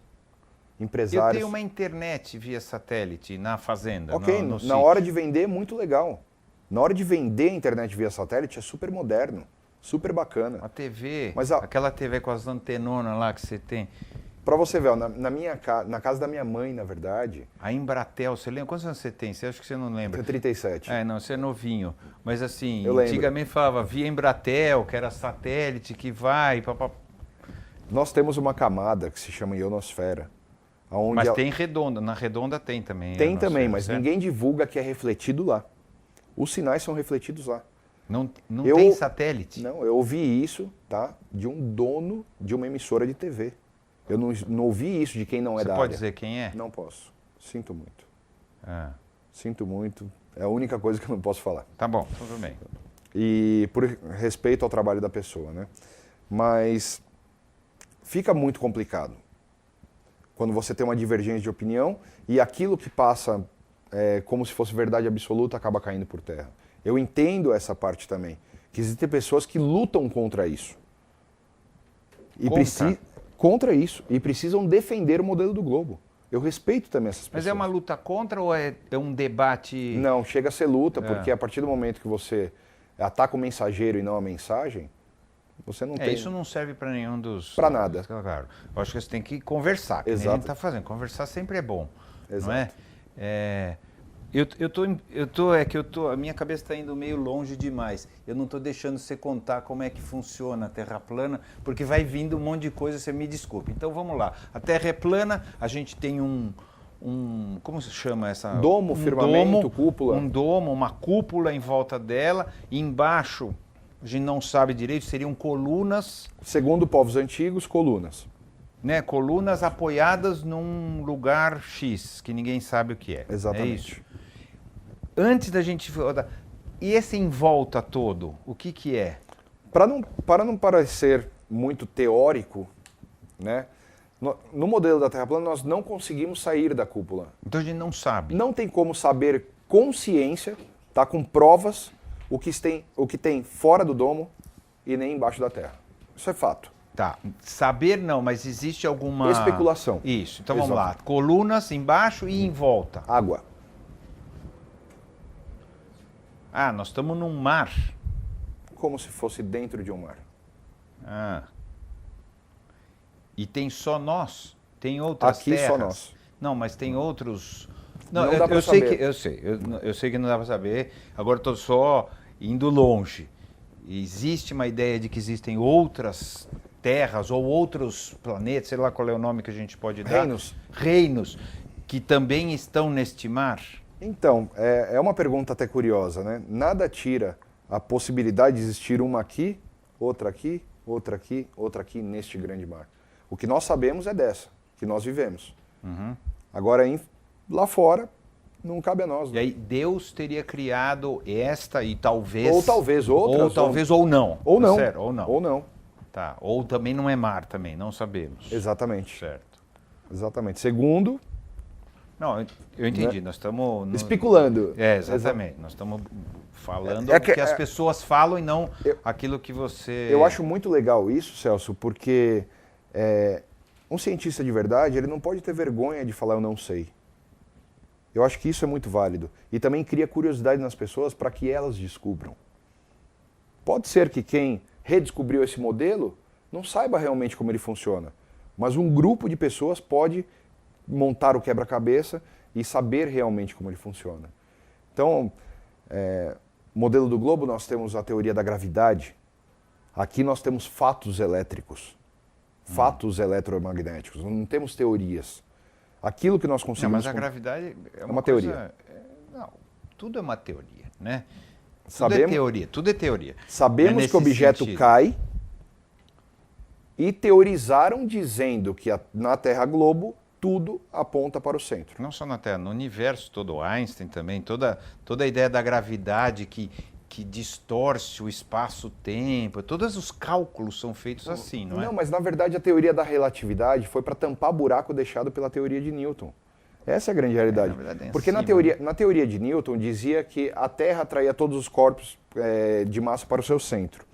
empresários... Eu tenho uma internet via satélite na fazenda. Ok, na hora de vender é muito legal. Na hora de vender a internet via satélite é super moderno, super bacana. A TV, mas aquela TV com as antenonas lá que você tem. Para você ver, na casa da minha mãe, na verdade... A Embratel, você lembra? Quantos anos você tem? Você acha que você não lembra? Eu tenho 37. Não, você é novinho. Mas assim, eu antigamente falava via Embratel, que era satélite, que vai... Nós temos uma camada que se chama ionosfera. Mas tem redonda, na redonda tem também. Tem também, mas ninguém divulga que é refletido lá. Os sinais são refletidos lá. Não tem satélite? Não, eu ouvi isso, tá, de um dono de uma emissora de TV. Eu não ouvi isso de quem não é da área. Você pode dizer quem é? Não posso. Sinto muito. Sinto muito. É a única coisa que eu não posso falar. Tá bom, tudo bem. E por respeito ao trabalho da pessoa, né? Mas fica muito complicado quando você tem uma divergência de opinião e aquilo que passa como se fosse verdade absoluta acaba caindo por terra. Eu entendo essa parte também, que existem pessoas que lutam contra isso. Contra isso. E precisam defender o modelo do globo. Eu respeito também essas pessoas. Mas é uma luta contra ou é um debate... Não, chega a ser luta, porque a partir do momento que você ataca o mensageiro e não a mensagem, você não tem... Isso não serve para nenhum dos... Para nada. Claro. Eu acho que você tem que conversar, que nem a gente está fazendo. Conversar sempre é bom. Exato. Não é? A minha cabeça está indo meio longe demais. Eu não estou deixando você contar como é que funciona a Terra plana, porque vai vindo um monte de coisa, você me desculpe. Então vamos lá. A Terra é plana, a gente tem como se chama essa? Domo, firmamento, cúpula. Um domo, uma cúpula em volta dela. E embaixo, a gente não sabe direito, seriam colunas. Segundo povos antigos, colunas. Né, colunas apoiadas num lugar X, que ninguém sabe o que é. Exatamente. É isso. Antes da gente... E esse em volta todo, o que é? Para não parecer muito teórico, né? No modelo da Terra plana, nós não conseguimos sair da cúpula. Então a gente não sabe. Não tem como saber com ciência, tá, com provas, o que tem fora do domo e nem embaixo da Terra. Isso é fato. Tá, saber não, mas existe alguma... Especulação. Isso, então vamos lá. Colunas embaixo e em volta. Água. Ah, nós estamos num mar. Como se fosse dentro de um mar. Ah. E tem só nós? Tem outras Aqui terras? só nós. Não, mas tem outros... Não dá pra sei saber. que eu sei que não dá para saber. Agora estou só indo longe. Existe uma ideia de que existem outras terras ou outros planetas, sei lá qual é o nome que a gente pode dar. Reinos que também estão neste mar? Então, é uma pergunta até curiosa, né? Nada tira a possibilidade de existir uma aqui, outra aqui, outra aqui, outra aqui neste grande mar. O que nós sabemos é dessa, que nós vivemos. Uhum. Agora, lá fora, não cabe a nós. E aí Deus teria criado esta e talvez... Ou talvez outras. Ou talvez ou não. Ou não. Certo, ou não. Ou não. Tá. Ou também não é mar também, não sabemos. Exatamente. Certo. Exatamente. Segundo... Não, eu entendi. Né? Nós estamos... Especulando. Exatamente. Nós estamos falando É o que as pessoas falam e não aquilo que você... Eu acho muito legal isso, Celso, porque um cientista de verdade, ele não pode ter vergonha de falar eu não sei. Eu acho que isso é muito válido. E também cria curiosidade nas pessoas para que elas descubram. Pode ser que quem redescobriu esse modelo não saiba realmente como ele funciona, mas um grupo de pessoas pode montar o quebra-cabeça e saber realmente como ele funciona. Então, modelo do globo, nós temos a teoria da gravidade. Aqui nós temos fatos elétricos, fatos eletromagnéticos, não temos teorias. Aquilo que nós conseguimos... Não, mas a gravidade é uma teoria. Não, tudo é uma teoria, né? Tudo é teoria. Sabemos que o objeto cai e teorizaram dizendo que na Terra globo tudo aponta para o centro. Não só na Terra, no universo todo, Einstein também, toda a ideia da gravidade que distorce o espaço-tempo, todos os cálculos são feitos assim, não é? Não, mas na verdade a teoria da relatividade foi para tampar buraco deixado pela teoria de Newton. Essa é a grande realidade. Na verdade, porque na teoria de Newton dizia que a Terra atraía todos os corpos de massa para o seu centro.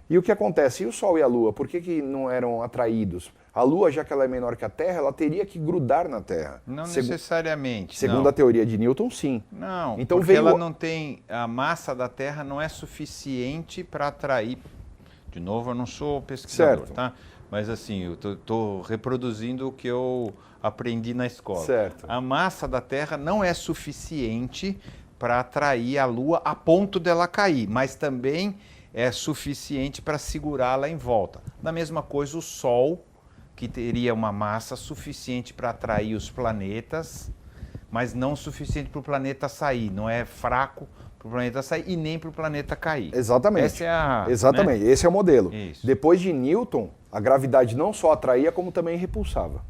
E o que acontece? E o Sol e a Lua, por que não eram atraídos? A Lua, já que ela é menor que a Terra, ela teria que grudar na Terra. Não necessariamente. Segundo a teoria de Newton, sim. Não, então porque ela não tem... A massa da Terra não é suficiente para atrair... De novo, eu não sou pesquisador, certo. Tá? Mas assim, eu estou reproduzindo o que eu aprendi na escola. Certo. A massa da Terra não é suficiente para atrair a Lua a ponto dela cair, mas também é suficiente para segurá-la em volta. Da mesma coisa o Sol, que teria uma massa suficiente para atrair os planetas, mas não suficiente para o planeta sair. Não é fraco para o planeta sair e nem para o planeta cair. Exatamente. Essa é a, exatamente, né? Esse é o modelo. Isso. Depois de Newton, a gravidade não só atraía, como também repulsava.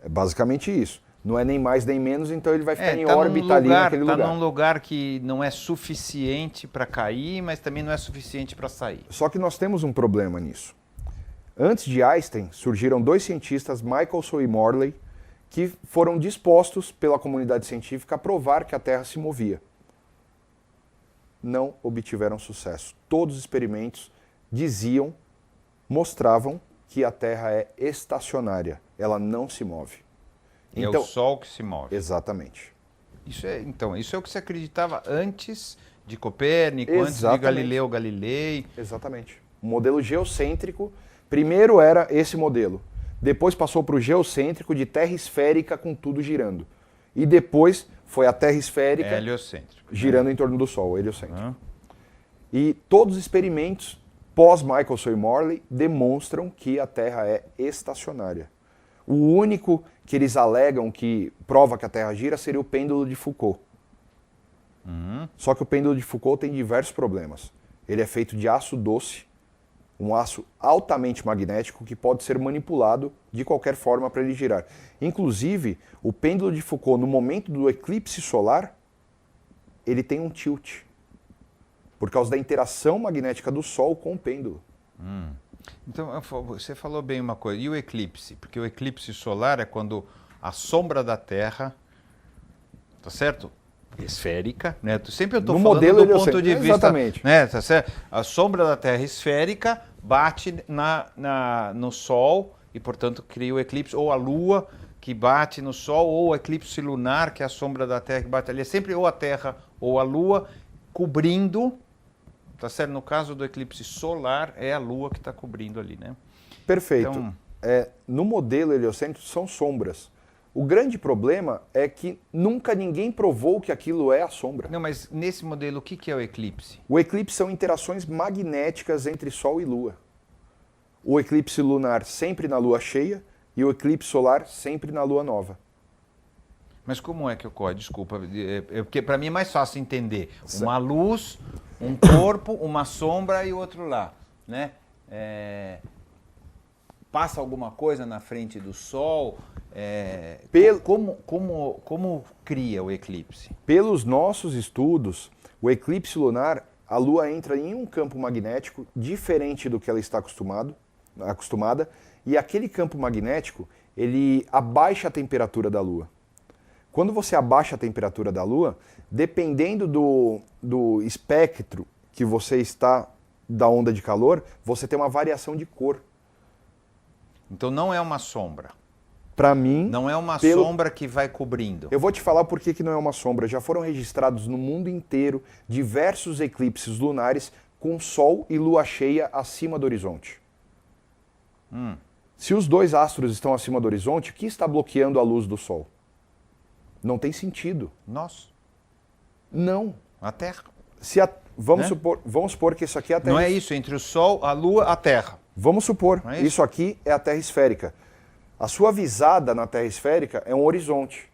É basicamente isso. Não é nem mais nem menos, então ele vai ficar em órbita ali naquele lugar. Está num lugar que não é suficiente para cair, mas também não é suficiente para sair. Só que nós temos um problema nisso. Antes de Einstein, surgiram dois cientistas, Michelson e Morley, que foram dispostos pela comunidade científica a provar que a Terra se movia. Não obtiveram sucesso. Todos os experimentos mostravam que a Terra é estacionária, ela não se move. Então, é o Sol que se move. Exatamente. Isso é o que se acreditava antes de Copérnico, antes de Galileu Galilei. Exatamente. O modelo geocêntrico, primeiro era esse modelo. Depois passou para o geocêntrico de Terra esférica com tudo girando. E depois foi a Terra esférica heliocêntrico, girando em torno do Sol, heliocêntrico. E todos os experimentos pós-Michelson e Morley demonstram que a Terra é estacionária. O único que eles alegam que prova que a Terra gira seria o pêndulo de Foucault. Só que o pêndulo de Foucault tem diversos problemas. Ele é feito de aço doce, um aço altamente magnético que pode ser manipulado de qualquer forma para ele girar. Inclusive, o pêndulo de Foucault, no momento do eclipse solar, ele tem um tilt, por causa da interação magnética do Sol com o pêndulo. Então, você falou bem uma coisa. E o eclipse? Porque o eclipse solar é quando a sombra da Terra, tá certo? Esférica, né? Sempre eu estou falando modelo do ponto de vista... Exatamente. Né? Tá certo? A sombra da Terra esférica bate no Sol e, portanto, cria o eclipse, ou a Lua que bate no Sol, ou o eclipse lunar, que é a sombra da Terra que bate ali. É sempre ou a Terra ou a Lua cobrindo, tá certo? No caso do eclipse solar, é a Lua que está cobrindo ali, né? Perfeito. Então, no modelo heliocêntrico são sombras. O grande problema é que nunca ninguém provou que aquilo é a sombra. não, mas nesse modelo, o que é o eclipse? O eclipse são interações magnéticas entre Sol e Lua. O eclipse lunar sempre na Lua cheia e o eclipse solar sempre na Lua nova. Mas como é que ocorre? Desculpa, porque para mim é mais fácil entender. Uma luz, um corpo, uma sombra e o outro lá, né? Passa alguma coisa na frente do Sol? Como cria o eclipse? Pelos nossos estudos, o eclipse lunar, a Lua entra em um campo magnético diferente do que ela está acostumada, e aquele campo magnético, ele abaixa a temperatura da Lua. Quando você abaixa a temperatura da Lua, dependendo do espectro que você está da onda de calor, você tem uma variação de cor. Então não é uma sombra. Para mim... Não é uma sombra que vai cobrindo. Eu vou te falar por que não é uma sombra. Já foram registrados no mundo inteiro diversos eclipses lunares com Sol e Lua cheia acima do horizonte. Se os dois astros estão acima do horizonte, o que está bloqueando a luz do Sol? Não tem sentido. Nós. Não. A Terra. Vamos supor que isso aqui é a Terra. Não é isso, entre o Sol, a Lua, a Terra. Vamos supor, Não é isso? isso aqui é a Terra esférica. A sua visada na Terra esférica é um horizonte.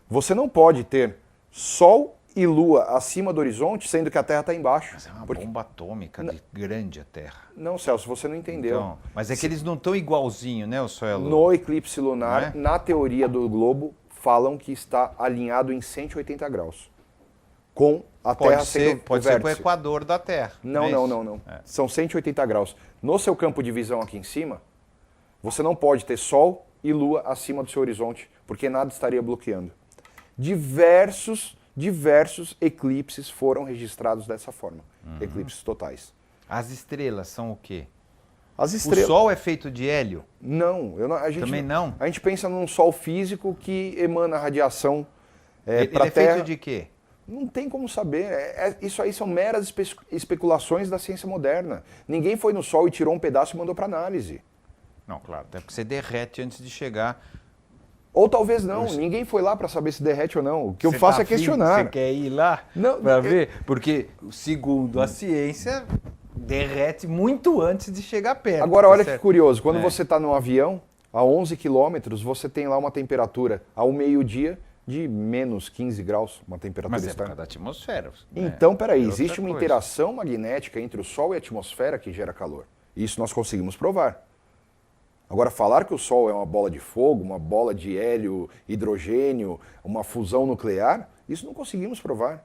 Você não pode ter Sol e Lua acima do horizonte, sendo que a Terra está embaixo. Mas é uma bomba atômica de grande a Terra. Não, Celso, você não entendeu. Então, mas é que eles não estão igualzinho, né, o Sol e a Lua? No eclipse lunar, Não é? na teoria do globo, falam que está alinhado em 180 graus. Com a Terra sendo Pode ser para o equador da Terra. Não. São 180 graus. No seu campo de visão aqui em cima, você não pode ter Sol e Lua acima do seu horizonte, porque nada estaria bloqueando. Diversos eclipses foram registrados dessa forma. Eclipses totais. As estrelas são o quê? As estrelas... O Sol é feito de hélio? Não, a gente Também não? A gente pensa num Sol físico que emana radiação Ele para a é Terra. feito de quê? Não tem como saber. Isso aí são meras especulações da ciência moderna. Ninguém foi no Sol e tirou um pedaço e mandou para análise. Não, claro, até porque você derrete antes de chegar. Ou talvez não, ninguém foi lá para saber se derrete ou não. O que eu Você faço tá é questionar. Você quer ir lá para ver? Porque, segundo a ciência, derrete muito antes de chegar perto. Agora, tá olha certo? que curioso. Quando você está num avião, a 11 quilômetros, você tem lá uma temperatura, ao meio-dia, de menos 15 graus, uma temperatura Mas é por externa. causa da atmosfera. Então, peraí, É outra existe uma coisa. interação magnética entre o Sol e a atmosfera que gera calor. Isso nós conseguimos provar. Agora, falar que o Sol é uma bola de fogo, uma bola de hélio, hidrogênio, uma fusão nuclear, isso não conseguimos provar.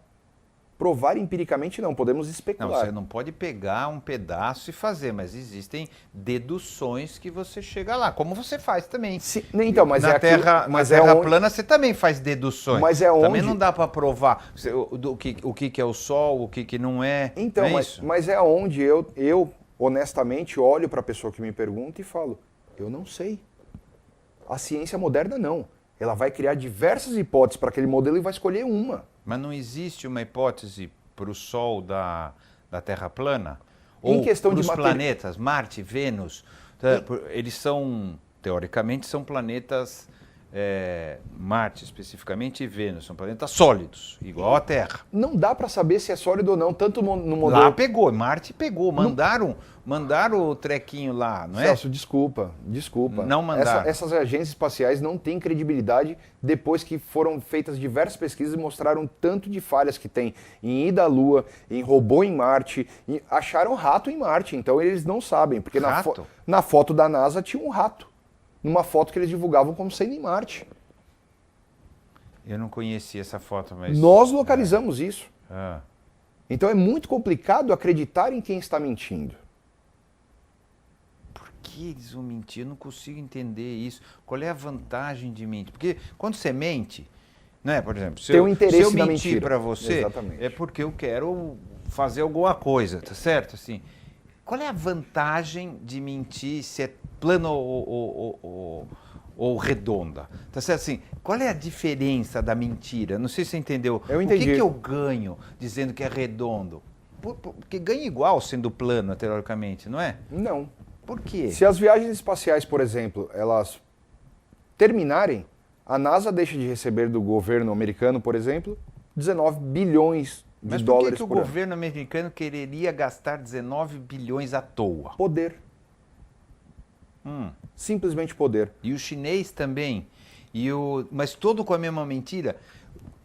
Provar empiricamente não, podemos Não, especular. você não pode pegar um pedaço e fazer, mas existem deduções que você chega lá, como você faz também. Então, mas na é aquilo, Terra, mas na é terra onde, plana você também faz deduções. Mas é Também onde- não dá para provar o que é o Sol, o que não é. Então, não é mas, isso? mas é onde eu honestamente olho para a pessoa que me pergunta e falo, eu não sei. A ciência moderna não. Ela vai criar diversas hipóteses para aquele modelo e vai escolher uma. Mas não existe uma hipótese para o Sol da Terra plana? Em Ou questão para de os matéria- planetas, Marte, Vênus? Eles são, teoricamente, são planetas, Marte especificamente e Vênus, são planetas sólidos, igual a Terra. Não dá para saber se é sólido ou não, tanto no modelo... Lá pegou, Marte pegou, mandaram o trequinho lá, não é? Celso, desculpa. Não mandaram. Essas agências espaciais não têm credibilidade depois que foram feitas diversas pesquisas e mostraram tanto de falhas que tem em ida à Lua, em robô em Marte, acharam rato em Marte, então eles não sabem, porque Rato? na foto da NASA tinha um rato, numa foto que eles divulgavam como sendo em Marte. Eu não conhecia essa foto, mas... Nós localizamos isso. Ah. Então é muito complicado acreditar em quem está mentindo. Por que eles vão mentir? Eu não consigo entender isso. Qual é a vantagem de mentir? Porque quando você mente, né, por exemplo, se Tem eu, um interesse se eu na mentir mentira. para você, Exatamente. é porque eu quero fazer alguma coisa, tá certo? Assim, qual é a vantagem de mentir se é plana ou redonda? Tá certo? Assim, qual é a diferença da mentira? Não sei se você entendeu. Eu entendi. O que eu ganho dizendo que é redondo? Porque ganha igual sendo plano, teoricamente, não é? Não. Por quê? Se as viagens espaciais, por exemplo, elas terminarem, a NASA deixa de receber do governo americano, por exemplo, 19 bilhões de Mas por dólares que o por ano. governo americano quereria gastar 19 bilhões à toa? Poder. Simplesmente poder. E o chinês também. Mas todo com a mesma mentira.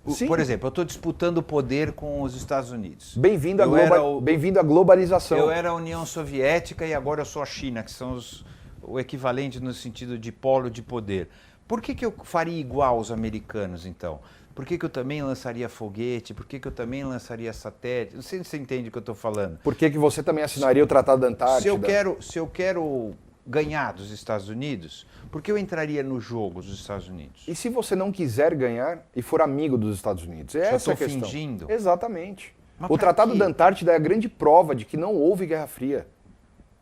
Sim. Por exemplo, eu estou disputando o poder com os Estados Unidos. Bem-vindo à globalização. Eu era a União Soviética e agora eu sou a China, que são o equivalente no sentido de polo de poder. Por que eu faria igual aos americanos, então? Por que eu também lançaria foguete? Por que eu também lançaria satélite? Não sei se você entende o que eu estou falando. Por que você também assinaria o Tratado da Antártida? Se eu quero ganhar dos Estados Unidos, por que eu entraria no jogo dos Estados Unidos? E se você não quiser ganhar e for amigo dos Estados Unidos? Essa é a questão. Fingindo? Exatamente. Mas o pra Tratado quê? da Antártida é a grande prova de que não houve Guerra Fria.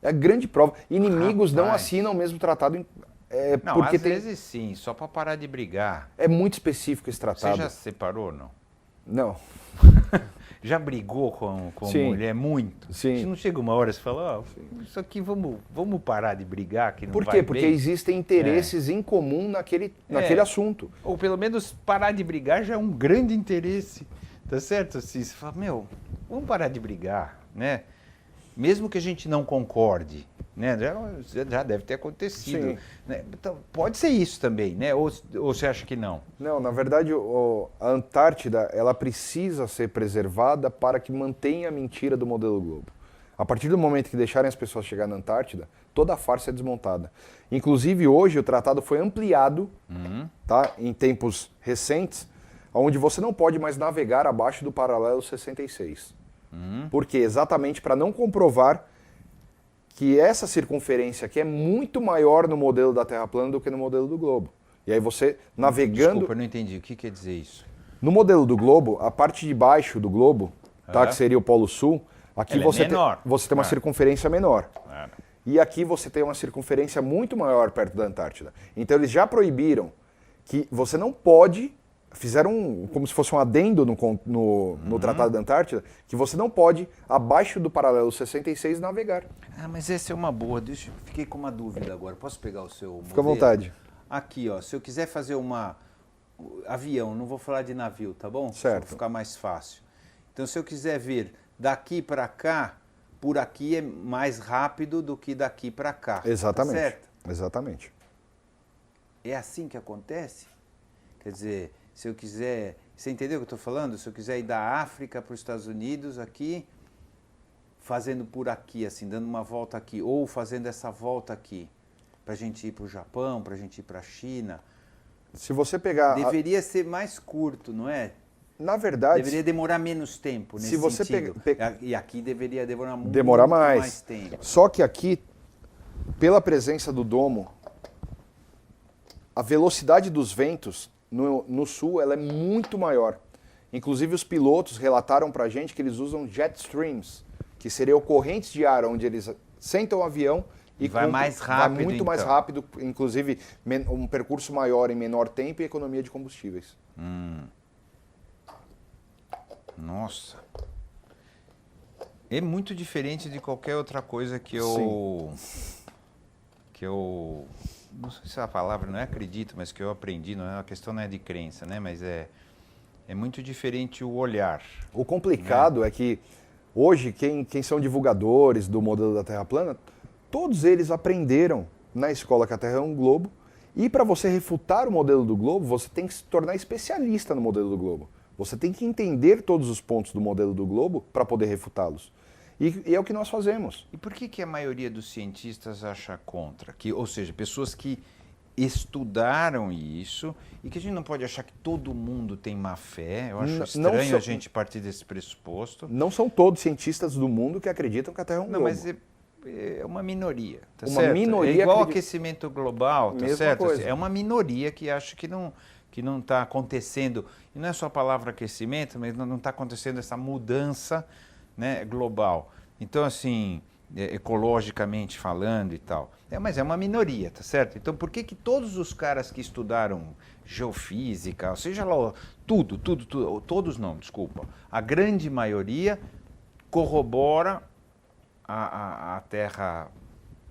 É a grande prova. Inimigos não Rapaz. assinam o mesmo tratado. Não, porque às vezes sim, só para parar de brigar. É muito específico esse Você tratado. já se separou, não? Não. Já brigou com Sim. mulher muito? Sim. Se não chega uma hora, você fala, isso aqui vamos parar de brigar, que não Por vai quê? Porque bem. existem interesses em comum naquele assunto. Ou pelo menos parar de brigar já é um grande interesse, tá certo? Assim, você fala, vamos parar de brigar, né? Mesmo que a gente não concorde, né? Já deve ter acontecido. Sim. Né? Então, pode ser isso também, né? Ou você acha que não? Não, na verdade, a Antártida ela precisa ser preservada para que mantenha a mentira do modelo Globo. A partir do momento que deixarem as pessoas chegar na Antártida, toda a farsa é desmontada. Inclusive, hoje, o tratado foi ampliado, tá, em tempos recentes, onde você não pode mais navegar abaixo do paralelo 66. Por quê? Exatamente para não comprovar que essa circunferência aqui é muito maior no modelo da Terra plana do que no modelo do globo. E aí você navegando... Desculpa, eu não entendi. O que quer dizer isso? No modelo do globo, a parte de baixo do globo, tá, que seria o Polo Sul, aqui Ela é você menor. Você tem uma circunferência menor. É. E aqui você tem uma circunferência muito maior perto da Antártida. Então eles já proibiram que você não pode... Fizeram como se fosse um adendo no Tratado da Antártida, que você não pode, abaixo do paralelo 66, navegar. Ah, mas essa é uma boa. Fiquei com uma dúvida agora. Posso pegar o seu modelo? Fica à vontade. Aqui, ó. Se eu quiser fazer avião, não vou falar de navio, tá bom? Certo. Para ficar mais fácil. Então, se eu quiser vir daqui para cá, por aqui é mais rápido do que daqui para cá. Exatamente. Tá certo? Exatamente. É assim que acontece? Quer dizer, se eu quiser... Você entendeu o que eu estou falando? Se eu quiser ir da África para os Estados Unidos aqui, fazendo por aqui, assim, dando uma volta aqui, ou fazendo essa volta aqui, para a gente ir para o Japão, para a gente ir para a China, Se você pegar... deveria ser mais curto, não é? Na verdade... Deveria demorar menos tempo nesse Se você sentido. pega- E aqui deveria demorar muito Demorar mais tempo. Só que aqui, pela presença do domo, a velocidade dos ventos no sul ela é muito maior. Inclusive os pilotos relataram pra gente que eles usam jet streams, que seriam correntes de ar onde eles sentam o avião e Vai mais rápido, vai muito mais então. rápido, inclusive um percurso maior em menor tempo e economia de combustíveis. Nossa. É muito diferente de qualquer outra coisa que eu... Não sei se a palavra não é acredito, mas que eu aprendi, não é, a questão não é de crença, né? Mas é muito diferente o olhar. O complicado é que hoje quem são divulgadores do modelo da Terra plana, todos eles aprenderam na escola que a Terra é um globo, e para você refutar o modelo do globo, você tem que se tornar especialista no modelo do globo. Você tem que entender todos os pontos do modelo do globo para poder refutá-los. E é o que nós fazemos. E por que a maioria dos cientistas acha contra? Ou seja, pessoas que estudaram isso e que a gente não pode achar que todo mundo tem má fé. Eu acho estranho a gente partir desse pressuposto. Não são todos cientistas do mundo que acreditam que a Terra é um globo. Não, mas é uma minoria, tá Uma certo? minoria é igual acredita... aquecimento global, tá Mesma certo? coisa. É uma minoria que acha que não está acontecendo, e não é só a palavra aquecimento, mas não está acontecendo essa mudança, né, global. Então, assim, ecologicamente falando e tal. Mas é uma minoria, tá certo? Então por que todos os caras que estudaram geofísica, seja lá, tudo, todos não, desculpa, a grande maioria corrobora a Terra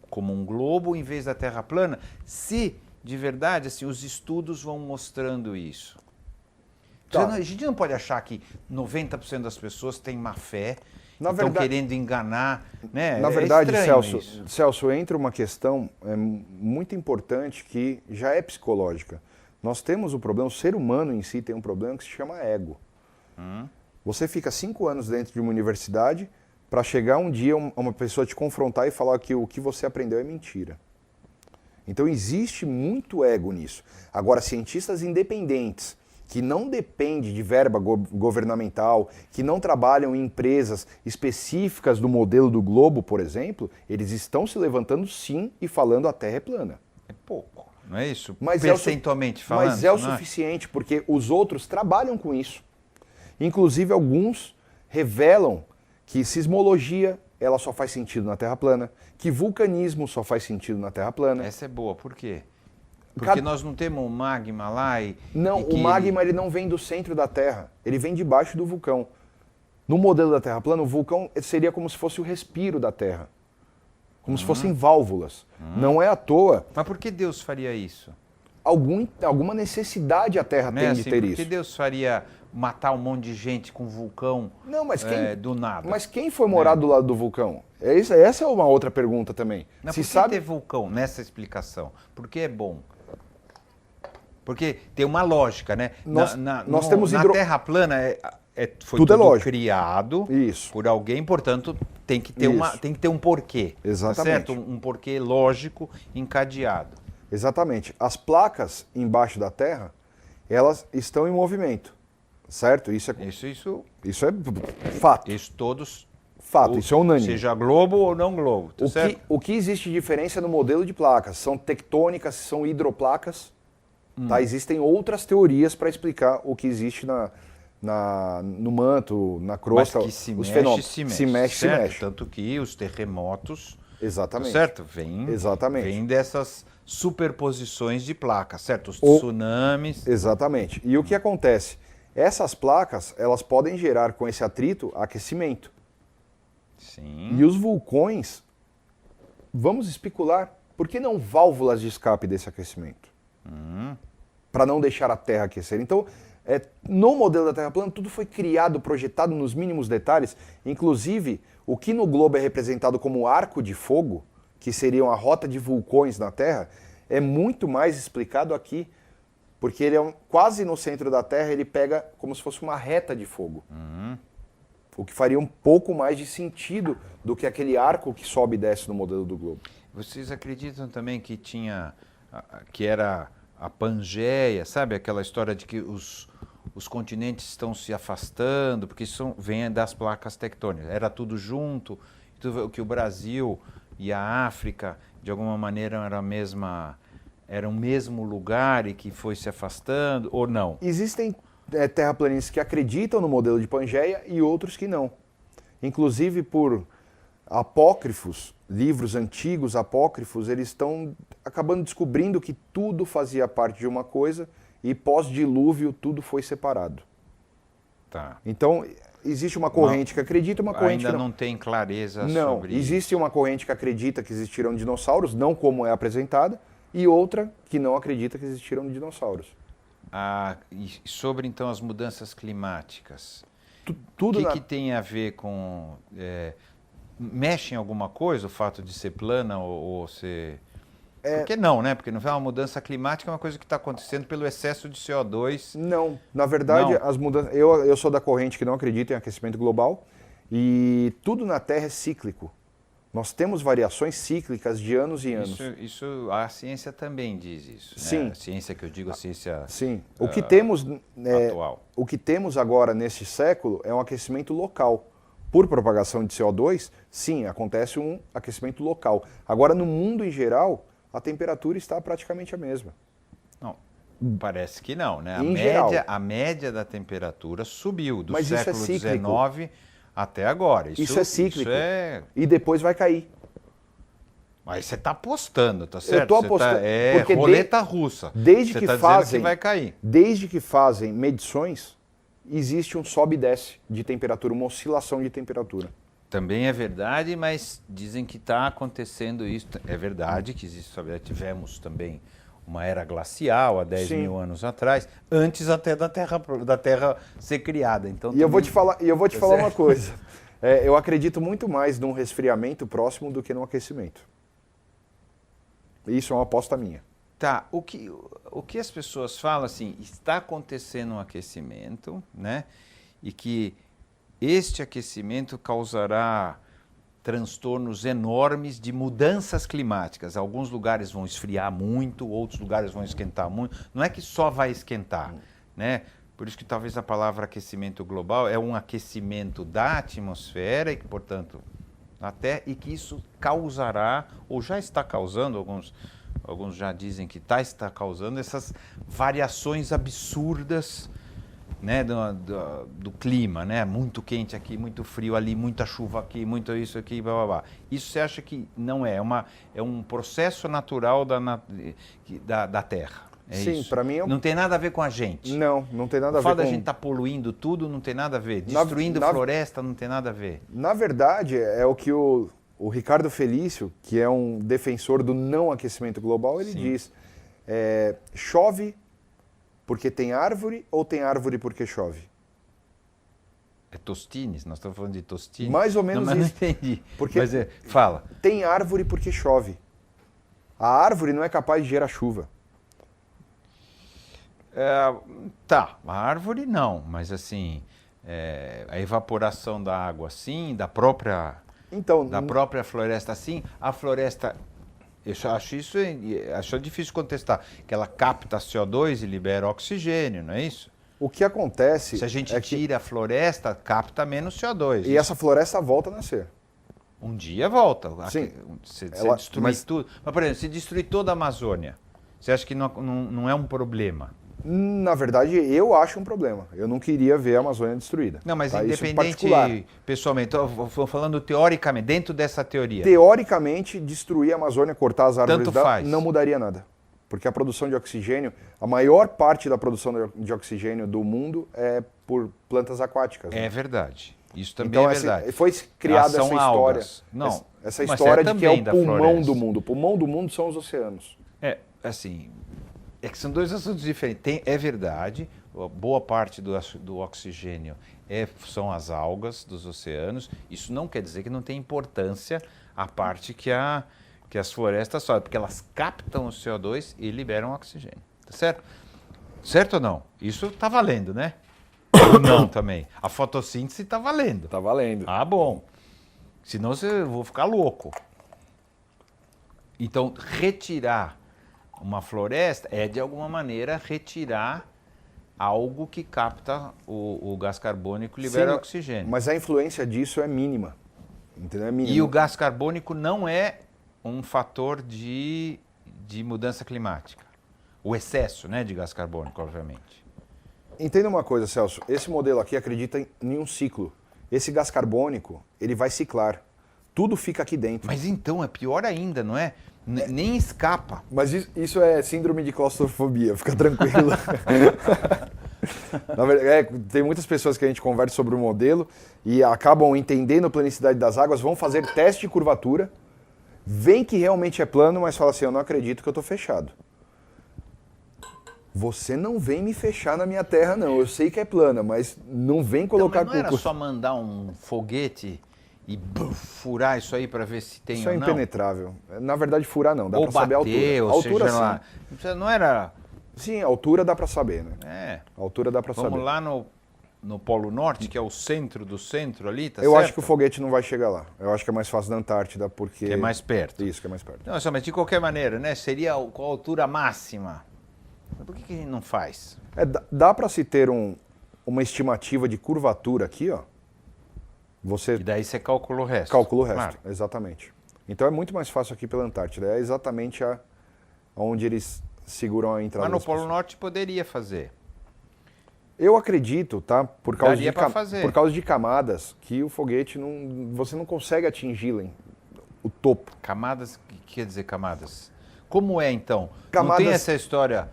como um globo em vez da Terra plana, se de verdade assim, os estudos vão mostrando isso? Tá. A gente não pode achar que 90% das pessoas têm má fé, estão querendo enganar, né? Na verdade, Celso, entra uma questão muito importante que já é psicológica. Nós temos o problema, o ser humano em si tem um problema que se chama ego. Você fica 5 anos dentro de uma universidade para chegar um dia uma pessoa te confrontar e falar que o que você aprendeu é mentira. Então existe muito ego nisso. Agora, cientistas independentes, que não dependem de verba governamental, que não trabalham em empresas específicas do modelo do globo, por exemplo, eles estão se levantando sim e falando a Terra é plana. É pouco, não é isso? Mas percentualmente falando. Mas é o suficiente, porque os outros trabalham com isso. Inclusive alguns revelam que sismologia ela só faz sentido na Terra plana, que vulcanismo só faz sentido na Terra plana. Essa é boa, por quê? Porque nós não temos um magma lá e... Não, o magma ele não vem do centro da Terra, ele vem debaixo do vulcão. No modelo da Terra plana, o vulcão seria como se fosse o respiro da Terra. Como se fossem válvulas. Não é à toa... Mas por que Deus faria isso? Alguma necessidade a Terra tem de ter isso. Por que Deus faria matar um monte de gente com vulcão do nada? Mas quem foi morar do lado do vulcão? Essa é uma outra pergunta também. Não, por que ter vulcão nessa explicação? Porque é bom. Porque tem uma lógica, né? Nós temos na Terra plana foi tudo tudo criado isso. por alguém, portanto tem que ter um porquê. Exatamente. Tá certo? Um porquê lógico encadeado. Exatamente. As placas embaixo da Terra, elas estão em movimento, certo? Isso é fato. Isso todos... Fato, isso é unânime. Seja globo ou não globo, tá certo? O que existe de diferença no modelo de placas? São tectônicas, são hidroplacas. Tá? Existem outras teorias para explicar o que existe no manto, na crosta, mas que os fenômenos. Se mexe. Tanto que os terremotos... Exatamente. Certo? Vem dessas superposições de placas, certo? Os tsunamis. Exatamente. E o que acontece? Essas placas, elas podem gerar com esse atrito aquecimento. Sim. E os vulcões, vamos especular, por que não válvulas de escape desse aquecimento? Para não deixar a Terra aquecer. Então, no modelo da Terra plana, tudo foi criado, projetado nos mínimos detalhes. Inclusive, o que no globo é representado como arco de fogo, que seriam a rota de vulcões na Terra, é muito mais explicado aqui, porque ele é quase no centro da Terra, ele pega como se fosse uma reta de fogo. O que faria um pouco mais de sentido do que aquele arco que sobe e desce no modelo do globo. Vocês acreditam também que era a Pangeia, sabe? Aquela história de que os continentes estão se afastando, porque isso vem das placas tectônicas. Era tudo junto, que o Brasil e a África, de alguma maneira, era o mesmo lugar e que foi se afastando, ou não? Existem terraplanistas que acreditam no modelo de Pangeia e outros que não. Inclusive por apócrifos, livros antigos apócrifos, eles estão acabando descobrindo que tudo fazia parte de uma coisa e pós-dilúvio tudo foi separado. Tá. Então, existe uma corrente que acredita e uma corrente que ainda não tem clareza sobre Não, existe uma corrente que acredita que existiram dinossauros, não como é apresentada, e outra que não acredita que existiram dinossauros. E sobre, então, as mudanças climáticas? Tudo que tem a ver com... mexe em alguma coisa o fato de ser plana ou ser... Por que não, né? Porque não é uma mudança climática, é uma coisa que está acontecendo pelo excesso de CO2. Não, na verdade, não. As mudanças... Eu sou da corrente que não acredita em aquecimento global e tudo na Terra é cíclico. Nós temos variações cíclicas de anos e anos. Isso a ciência também diz isso. Sim. Né? A ciência que eu digo, a ciência Sim. O que temos atual. O que temos agora neste século é um aquecimento local. Por propagação de CO2, sim, acontece um aquecimento local. Agora, no mundo em geral, a temperatura está praticamente a mesma. Não, parece que não, né? A média da temperatura subiu do Mas século XIX Até agora. Isso é cíclico. Isso é... E depois vai cair. Mas você está apostando, tá certo? Eu estou apostando. É porque roleta russa. Desde você que tá fazem, dizendo que vai cair. Desde que fazem medições, existe um sobe e desce de temperatura, uma oscilação de temperatura. Também é verdade, mas dizem que está acontecendo isso. É verdade que existe, tivemos também uma era glacial há 10 Sim. mil anos atrás, antes até da Terra ser criada. Então, E eu vou te falar certo? uma coisa. Eu acredito muito mais num resfriamento próximo do que num aquecimento. Isso é uma aposta minha. Tá, o que as pessoas falam assim, está acontecendo um aquecimento, né? E que este aquecimento causará transtornos enormes de mudanças climáticas. Alguns lugares vão esfriar muito, outros lugares vão esquentar muito. Não é que só vai esquentar, né? Por isso que talvez a palavra aquecimento global é um aquecimento da atmosfera e que, portanto, até e que isso causará, ou já está causando, alguns já dizem que está causando essas variações absurdas, né, do clima, né? Muito quente aqui, muito frio ali, muita chuva aqui, muito isso aqui, blá, blá, blá. Isso você acha que não é? É um processo natural da Terra. É Sim, isso. para mim Não tem nada a ver com a gente. Não tem nada a ver O fato com... da gente estar poluindo tudo não tem nada a ver. Destruindo floresta não tem nada a ver. Na verdade, é o que o Ricardo Felício, que é um defensor do não aquecimento global, ele diz, chove porque tem árvore ou tem árvore porque chove? É Tostines? Nós estamos falando de Tostines? Mais ou menos mas isso. Não entendi. Porque mas fala. Tem árvore porque chove. A árvore não é capaz de gerar chuva. Tá, a árvore não, mas assim, a evaporação da água sim, da própria floresta sim, a floresta, eu acho difícil contestar, que ela capta CO2 e libera oxigênio, não é isso? O que acontece se a gente tira a floresta, capta menos CO2. E essa floresta volta a nascer. Um dia volta. Sim. Se destruir tudo. Mas, por exemplo, se destruir toda a Amazônia, você acha que não é um problema? Na verdade, eu acho um problema. Eu não queria ver a Amazônia destruída. Não, mas tá? independente, pessoalmente, estou falando teoricamente, dentro dessa teoria. Teoricamente, destruir a Amazônia, cortar as árvores, não mudaria nada. Porque a produção de oxigênio, a maior parte da produção de oxigênio do mundo é por plantas aquáticas. É né? verdade. Isso também então, é verdade. Foi criada essa história. Algas. Não, essa história de que é o pulmão do mundo. O pulmão do mundo são os oceanos. Assim, é que são dois assuntos diferentes. É verdade, boa parte do oxigênio são as algas dos oceanos. Isso não quer dizer que não tem importância a parte que as florestas sobem, porque elas captam o CO2 e liberam oxigênio. Tá certo? Certo ou não? Isso está valendo, né? Ou não também? A fotossíntese está valendo. Está valendo. Ah, bom. Senão eu vou ficar louco. Então, retirar uma floresta é, de alguma maneira, retirar algo que capta o gás carbônico e libera oxigênio. Mas a influência disso é mínima. Entendeu? É mínima. E o gás carbônico não é um fator de mudança climática. O excesso, né, de gás carbônico, obviamente. Entenda uma coisa, Celso. Esse modelo aqui acredita em um ciclo. Esse gás carbônico, ele vai ciclar. Tudo fica aqui dentro. Mas então, é pior ainda, não é? Nem escapa. Mas isso é síndrome de claustrofobia, fica tranquilo. Na verdade, tem muitas pessoas que a gente conversa sobre o modelo e acabam entendendo a planicidade das águas, vão fazer teste de curvatura, veem que realmente é plano, mas falam assim, eu não acredito que eu estou fechado. Você não vem me fechar na minha terra, não. Eu sei que é plana, mas não vem colocar... Não era só mandar um foguete e furar isso aí para ver se tem isso ou não? Isso é impenetrável. Na verdade, furar não, dá para saber a altura. Ou a altura, seja, lá, não era... Sim, a altura dá para saber, né? A altura dá para saber. Vamos lá no Polo Norte, que é o centro do centro ali, tá Eu certo? acho que o foguete não vai chegar lá. Eu acho que é mais fácil da Antártida, porque... Que é mais perto. Isso, que é mais perto. Não, mas de qualquer maneira, né? Seria qual a altura máxima? Por que a gente não faz? Dá para se ter uma estimativa de curvatura aqui, ó. E daí você calcula o resto. Calcula o resto, claro. Exatamente. Então é muito mais fácil aqui pela Antártida. É exatamente onde eles seguram a entrada. Mas no Polo Norte poderia fazer. Eu acredito, tá? Por Daria pra fazer. por causa de camadas, que o foguete você não consegue atingir o topo. Camadas, o que quer dizer camadas? Como é então? Camadas, não tem essa história...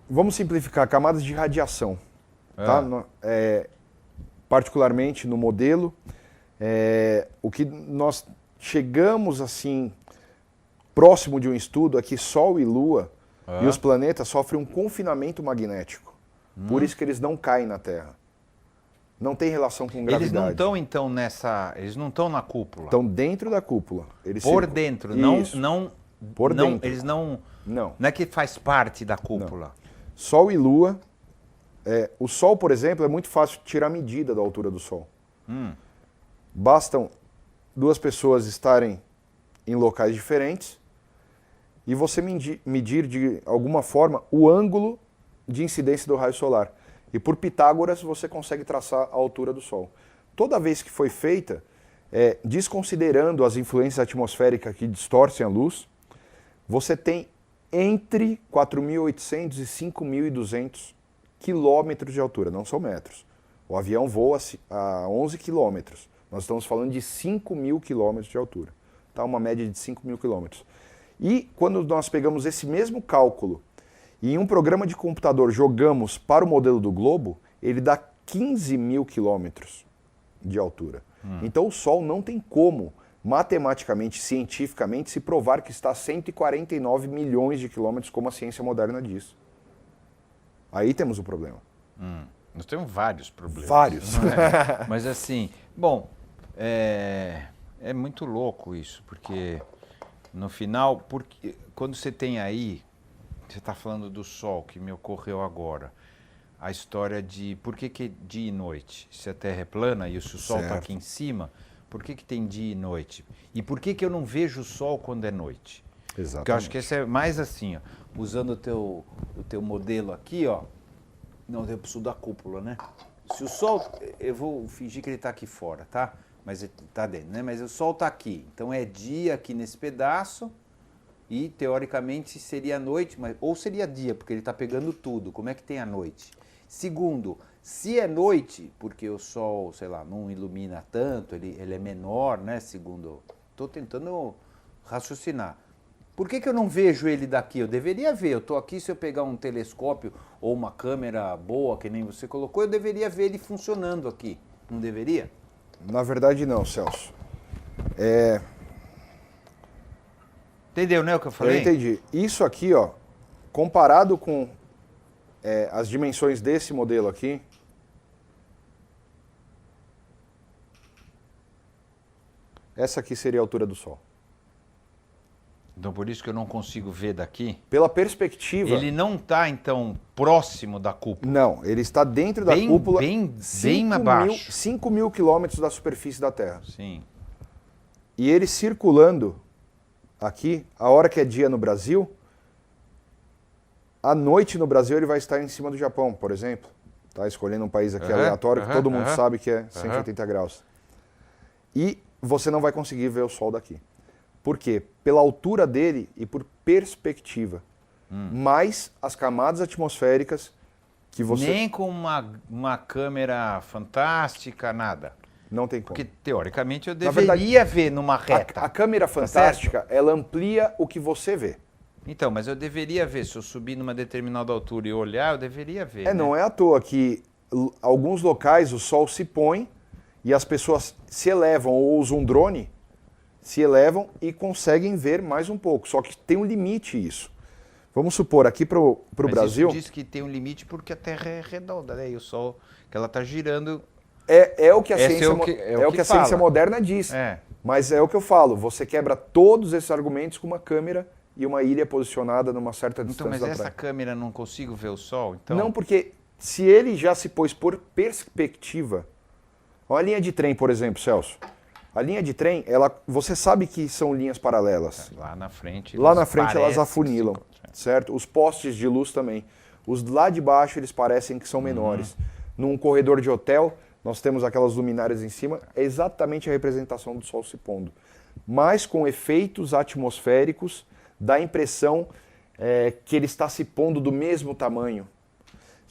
Vamos simplificar, camadas de radiação. Tá? Particularmente no modelo, o que nós chegamos assim próximo de um estudo é que Sol e Lua e os planetas sofrem um confinamento magnético. Por isso que eles não caem na Terra. Não tem relação com gravidade. Eles não estão então eles não estão na cúpula. Estão dentro da cúpula. Por dentro, não por dentro. Eles não Não é que faz parte da cúpula. Não. Sol e Lua. O Sol, por exemplo, é muito fácil tirar medida da altura do Sol. Bastam 2 pessoas estarem em locais diferentes e você medir de alguma forma o ângulo de incidência do raio solar. E por Pitágoras você consegue traçar a altura do Sol. Toda vez que foi feita, desconsiderando as influências atmosféricas que distorcem a luz, você tem entre 4.800 e 5.200 quilômetros de altura, não são metros. O avião voa a 11 quilômetros. Nós estamos falando de 5.000 quilômetros de altura. Tá? Uma média de 5.000 quilômetros. E quando nós pegamos esse mesmo cálculo e em um programa de computador jogamos para o modelo do globo, ele dá 15.000 quilômetros de altura. Então o Sol não tem como, matematicamente, cientificamente, se provar que está a 149 milhões de quilômetros, como a ciência moderna diz. Aí temos o problema. Nós temos vários problemas. Vários. Mas assim, bom, é muito louco isso, porque no final, quando você tem aí, você está falando do Sol, que me ocorreu agora, a história de por que dia e noite? Se a Terra é plana e se o Sol está aqui em cima, por que tem dia e noite? E por que eu não vejo o Sol quando é noite? Exatamente. Porque eu acho que esse é mais assim, ó, usando o teu modelo aqui, ó. Não, eu preciso da cúpula, né? Se o Sol, eu vou fingir que ele está aqui fora, tá? Mas ele está dentro, né? Mas o Sol está aqui, então é dia aqui nesse pedaço e teoricamente seria noite, ou seria dia, porque ele está pegando tudo. Como é que tem a noite? Segundo, se é noite, porque o Sol, sei lá, não ilumina tanto, ele é menor, né? Segundo, estou tentando raciocinar. Por que eu não vejo ele daqui? Eu deveria ver. Eu estou aqui, se eu pegar um telescópio ou uma câmera boa, que nem você colocou, eu deveria ver ele funcionando aqui. Não deveria? Na verdade não, Celso. Entendeu, né, o que eu falei? Eu entendi. Isso aqui, ó, comparado com as dimensões desse modelo aqui, essa aqui seria a altura do Sol. Então por isso que eu não consigo ver daqui? Pela perspectiva... Ele não está, então, próximo da cúpula? Não, ele está dentro da cúpula... Bem abaixo. 5.000 quilômetros da superfície da Terra. Sim. E ele circulando aqui, a hora que é dia no Brasil, à noite no Brasil ele vai estar em cima do Japão, por exemplo. Tá escolhendo um país aqui aleatório, que todo mundo sabe que é 180 graus. E você não vai conseguir ver o Sol daqui. Por quê? Pela altura dele e por perspectiva. Mais as camadas atmosféricas que você... Nem com uma câmera fantástica, nada. Não tem como. Porque, teoricamente, eu deveria ver numa reta. A câmera fantástica, ela amplia o que você vê. Então, mas eu deveria ver. Se eu subir numa determinada altura e olhar, eu deveria ver. né? Não é à toa que alguns locais o Sol se põe e as pessoas se elevam ou usam um drone, se elevam e conseguem ver mais um pouco. Só que tem um limite isso. Vamos supor, aqui para o Brasil... Mas isso diz que tem um limite porque a Terra é redonda, né? E o Sol, que ela está girando... É o que a ciência, é o que a ciência moderna diz. Mas é o que eu falo, você quebra todos esses argumentos com uma câmera e uma ilha posicionada numa certa distância da Então, mas praia. essa câmera não consigo ver o Sol? Então... Não, porque se ele já se pôs por perspectiva... Olha a linha de trem, por exemplo, Celso. A linha de trem, você sabe que são linhas paralelas. Lá na frente elas afunilam, certo? Os postes de luz também. Os lá de baixo eles parecem que são menores. Num corredor de hotel, nós temos aquelas luminárias em cima, é exatamente a representação do Sol se pondo. Mas com efeitos atmosféricos, dá a impressão que ele está se pondo do mesmo tamanho.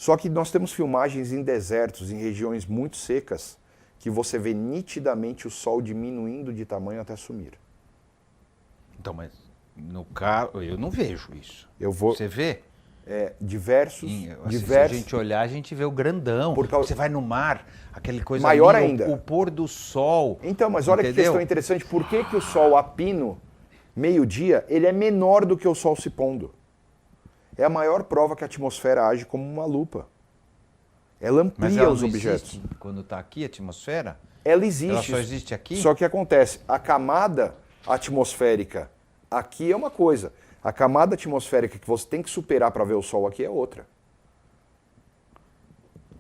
Só que nós temos filmagens em desertos, em regiões muito secas, que você vê nitidamente o Sol diminuindo de tamanho até sumir. Então, mas no carro eu não vejo isso. Eu vou... Você vê? Diversos... Se a gente olhar, a gente vê o grandão. Você vai no mar, aquele coisa maior ali, ainda. O pôr do sol. Então, mas olha que questão interessante. Por que o Sol a pino, meio-dia, ele é menor do que o Sol se pondo? É a maior prova que a atmosfera age como uma lupa. Ela amplia mas ela os não objetos. Existe quando está aqui a atmosfera? Ela existe. Ela só existe aqui? Só que acontece, a camada atmosférica aqui é uma coisa. A camada atmosférica que você tem que superar para ver o Sol aqui é outra.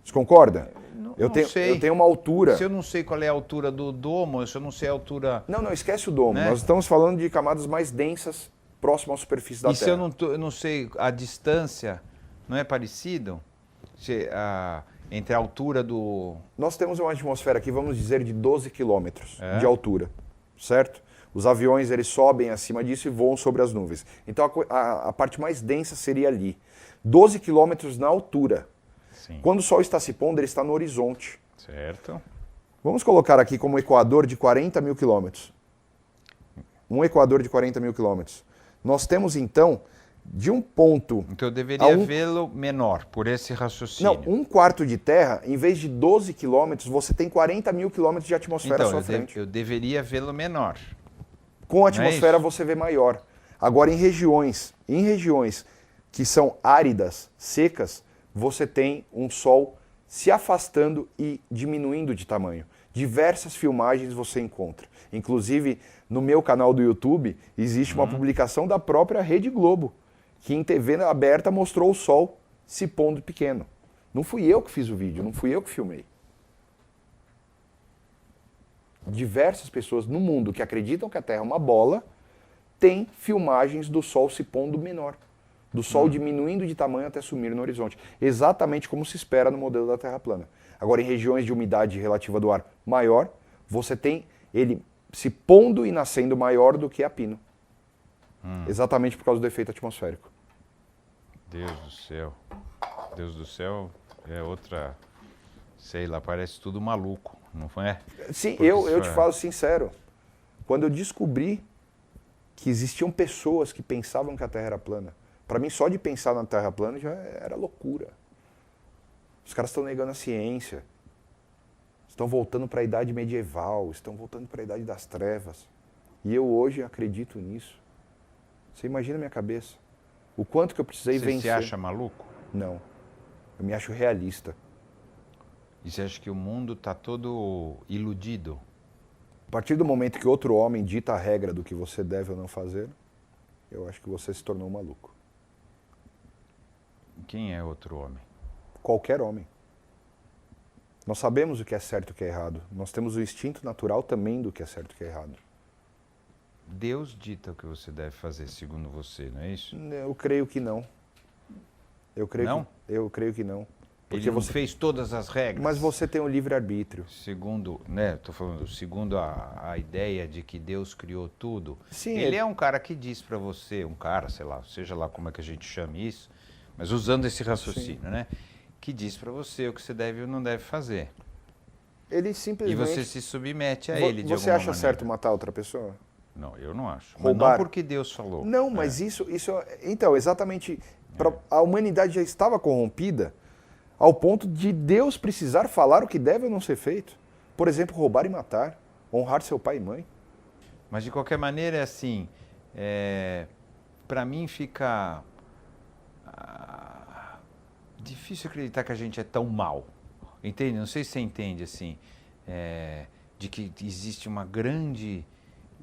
Você concorda? Eu tenho uma altura. Se eu não sei qual é a altura do domo, se eu não sei a altura... Não, esquece o domo. Né? Nós estamos falando de camadas mais densas, próximas à superfície da Terra. E se eu não sei a distância, não é parecido? Entre a altura do... Nós temos uma atmosfera aqui, vamos dizer, de 12 quilômetros de altura, certo? Os aviões, eles sobem acima disso e voam sobre as nuvens. Então, a parte mais densa seria ali. 12 quilômetros na altura. Sim. Quando o Sol está se pondo, ele está no horizonte. Certo. Vamos colocar aqui como equador de 40 mil quilômetros. Um equador de 40 mil quilômetros. Nós temos, então, de um ponto... Então, eu deveria vê-lo menor, por esse raciocínio. Não, um quarto de Terra, em vez de 12 quilômetros, você tem 40 mil quilômetros de atmosfera à sua frente. Eu deveria vê-lo menor. Com a atmosfera você vê maior. Agora, em regiões que são áridas, secas, você tem um Sol se afastando e diminuindo de tamanho. Diversas filmagens você encontra. Inclusive, no meu canal do YouTube, existe uma publicação da própria Rede Globo, que em TV aberta mostrou o Sol se pondo pequeno. Não fui eu que fiz o vídeo, não fui eu que filmei. Diversas pessoas no mundo que acreditam que a Terra é uma bola têm filmagens do Sol se pondo menor, do Sol diminuindo de tamanho até sumir no horizonte, exatamente como se espera no modelo da Terra plana. Agora, em regiões de umidade relativa do ar maior, você tem ele se pondo e nascendo maior do que a pino, exatamente por causa do efeito atmosférico. Deus do céu. Deus do céu é outra... Sei lá, parece tudo maluco, não é? Sim, eu te falo sincero. Quando eu descobri que existiam pessoas que pensavam que a Terra era plana, para mim só de pensar na Terra plana já era loucura. Os caras estão negando a ciência, estão voltando para a idade medieval, estão voltando para a idade das trevas. E eu hoje acredito nisso. Você imagina a minha cabeça. O quanto que eu precisei vencer. Você se acha maluco? Não. Eu me acho realista. E você acha que o mundo está todo iludido? A partir do momento que outro homem dita a regra do que você deve ou não fazer, eu acho que você se tornou maluco. Quem é outro homem? Qualquer homem. Nós sabemos o que é certo e o que é errado. Nós temos o instinto natural também do que é certo e o que é errado. Deus dita o que você deve fazer, segundo você, não é isso? Eu creio que não. Eu creio que não. Porque ele não fez todas as regras. Mas você tem um livre-arbítrio. Segundo, né, tô falando, segundo a ideia de que Deus criou tudo, sim, ele é um cara que diz para você, um cara, sei lá, seja lá como é que a gente chame isso, mas usando esse raciocínio, né, que diz para você o que você deve ou não deve fazer. Ele simplesmente... E você se submete a ele de alguma maneira. Você acha certo matar outra pessoa? Não, eu não acho. Roubar. Mas não porque Deus falou. Não, mas isso... Então, exatamente... A humanidade já estava corrompida ao ponto de Deus precisar falar o que deve ou não ser feito. Por exemplo, roubar e matar, honrar seu pai e mãe. Mas de qualquer maneira é assim, para mim fica difícil acreditar que a gente é tão mal, entende? Não sei se você entende assim, de que existe uma grande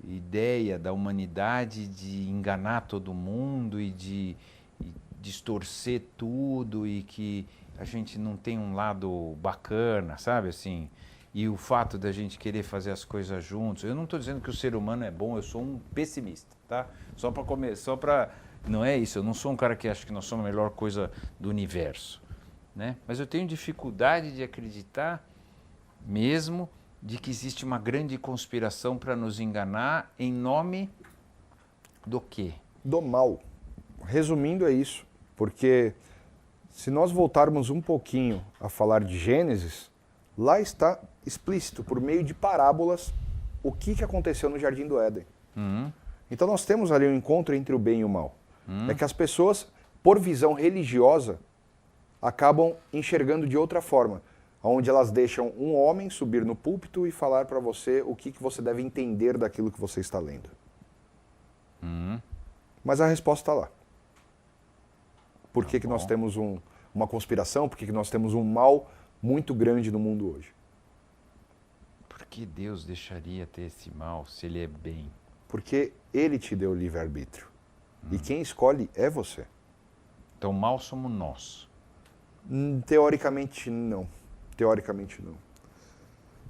ideia da humanidade de enganar todo mundo e de distorcer tudo e que a gente não tem um lado bacana, sabe, assim, e o fato da gente querer fazer as coisas juntos. Eu não estou dizendo que o ser humano é bom, eu sou um pessimista, tá? Só para não é isso, eu não sou um cara que acha que nós somos a melhor coisa do universo, né? Mas eu tenho dificuldade de acreditar mesmo de que existe uma grande conspiração para nos enganar em nome do quê? Do mal. Resumindo, é isso, porque Se nós voltarmos um pouquinho a falar de Gênesis, lá está explícito, por meio de parábolas, o que aconteceu no Jardim do Éden. Então nós temos ali um encontro entre o bem e o mal. É que as pessoas, por visão religiosa, acabam enxergando de outra forma, onde elas deixam um homem subir no púlpito e falar para você o que você deve entender daquilo que você está lendo. Mas a resposta está lá. Por que nós temos uma conspiração? Por que nós temos um mal muito grande no mundo hoje? Por que Deus deixaria ter esse mal se ele é bem? Porque ele te deu livre-arbítrio. E quem escolhe é você. Então o mal somos nós. Teoricamente não. Teoricamente não.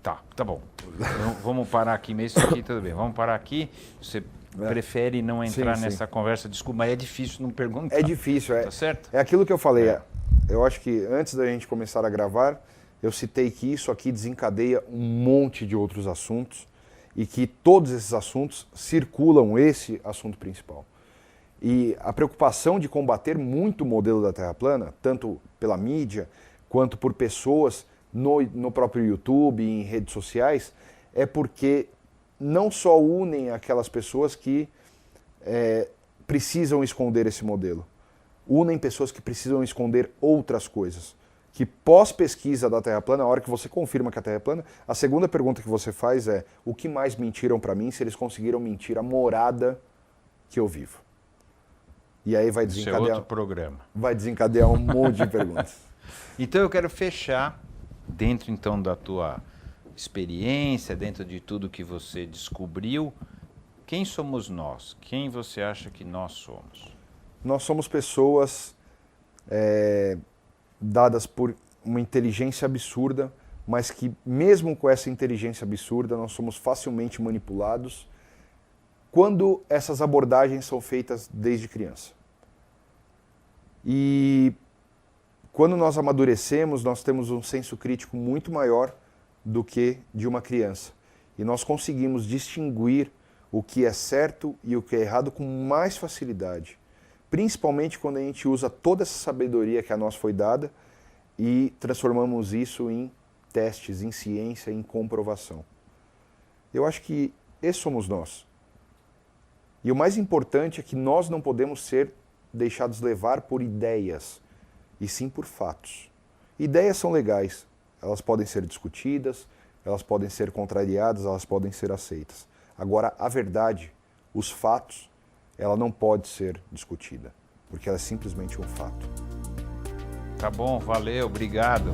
Tá bom. Então, vamos parar aqui mesmo, isso aqui tudo bem. Vamos parar aqui. Você prefere não entrar nessa conversa, desculpa, mas é difícil não perguntar. É difícil, tá certo? É aquilo que eu falei. Eu acho que antes da gente começar a gravar, eu citei que isso aqui desencadeia um monte de outros assuntos e que todos esses assuntos circulam esse assunto principal. E a preocupação de combater muito o modelo da Terra plana, tanto pela mídia quanto por pessoas no próprio YouTube e em redes sociais, é porque não só unem aquelas pessoas que precisam esconder esse modelo, unem pessoas que precisam esconder outras coisas. Que pós-pesquisa da Terra plana, a hora que você confirma que a Terra é plana, a segunda pergunta que você faz é: o que mais mentiram para mim se eles conseguiram mentir a morada que eu vivo? E aí vai desencadear, isso é outro programa. Vai desencadear um monte de perguntas. Então eu quero fechar, dentro então da tua experiência, dentro de tudo que você descobriu, quem somos nós? Quem você acha que nós somos? Nós somos pessoas dadas por uma inteligência absurda, mas que mesmo com essa inteligência absurda, nós somos facilmente manipulados quando essas abordagens são feitas desde criança. E quando nós amadurecemos, nós temos um senso crítico muito maior do que de uma criança. E nós conseguimos distinguir o que é certo e o que é errado com mais facilidade. Principalmente quando a gente usa toda essa sabedoria que a nós foi dada e transformamos isso em testes, em ciência, em comprovação. Eu acho que esses somos nós. E o mais importante é que nós não podemos ser deixados levar por ideias, e sim por fatos. Ideias são legais, elas podem ser discutidas, elas podem ser contrariadas, elas podem ser aceitas. Agora, a verdade, os fatos, ela não pode ser discutida, porque ela é simplesmente um fato. Tá bom, valeu, obrigado.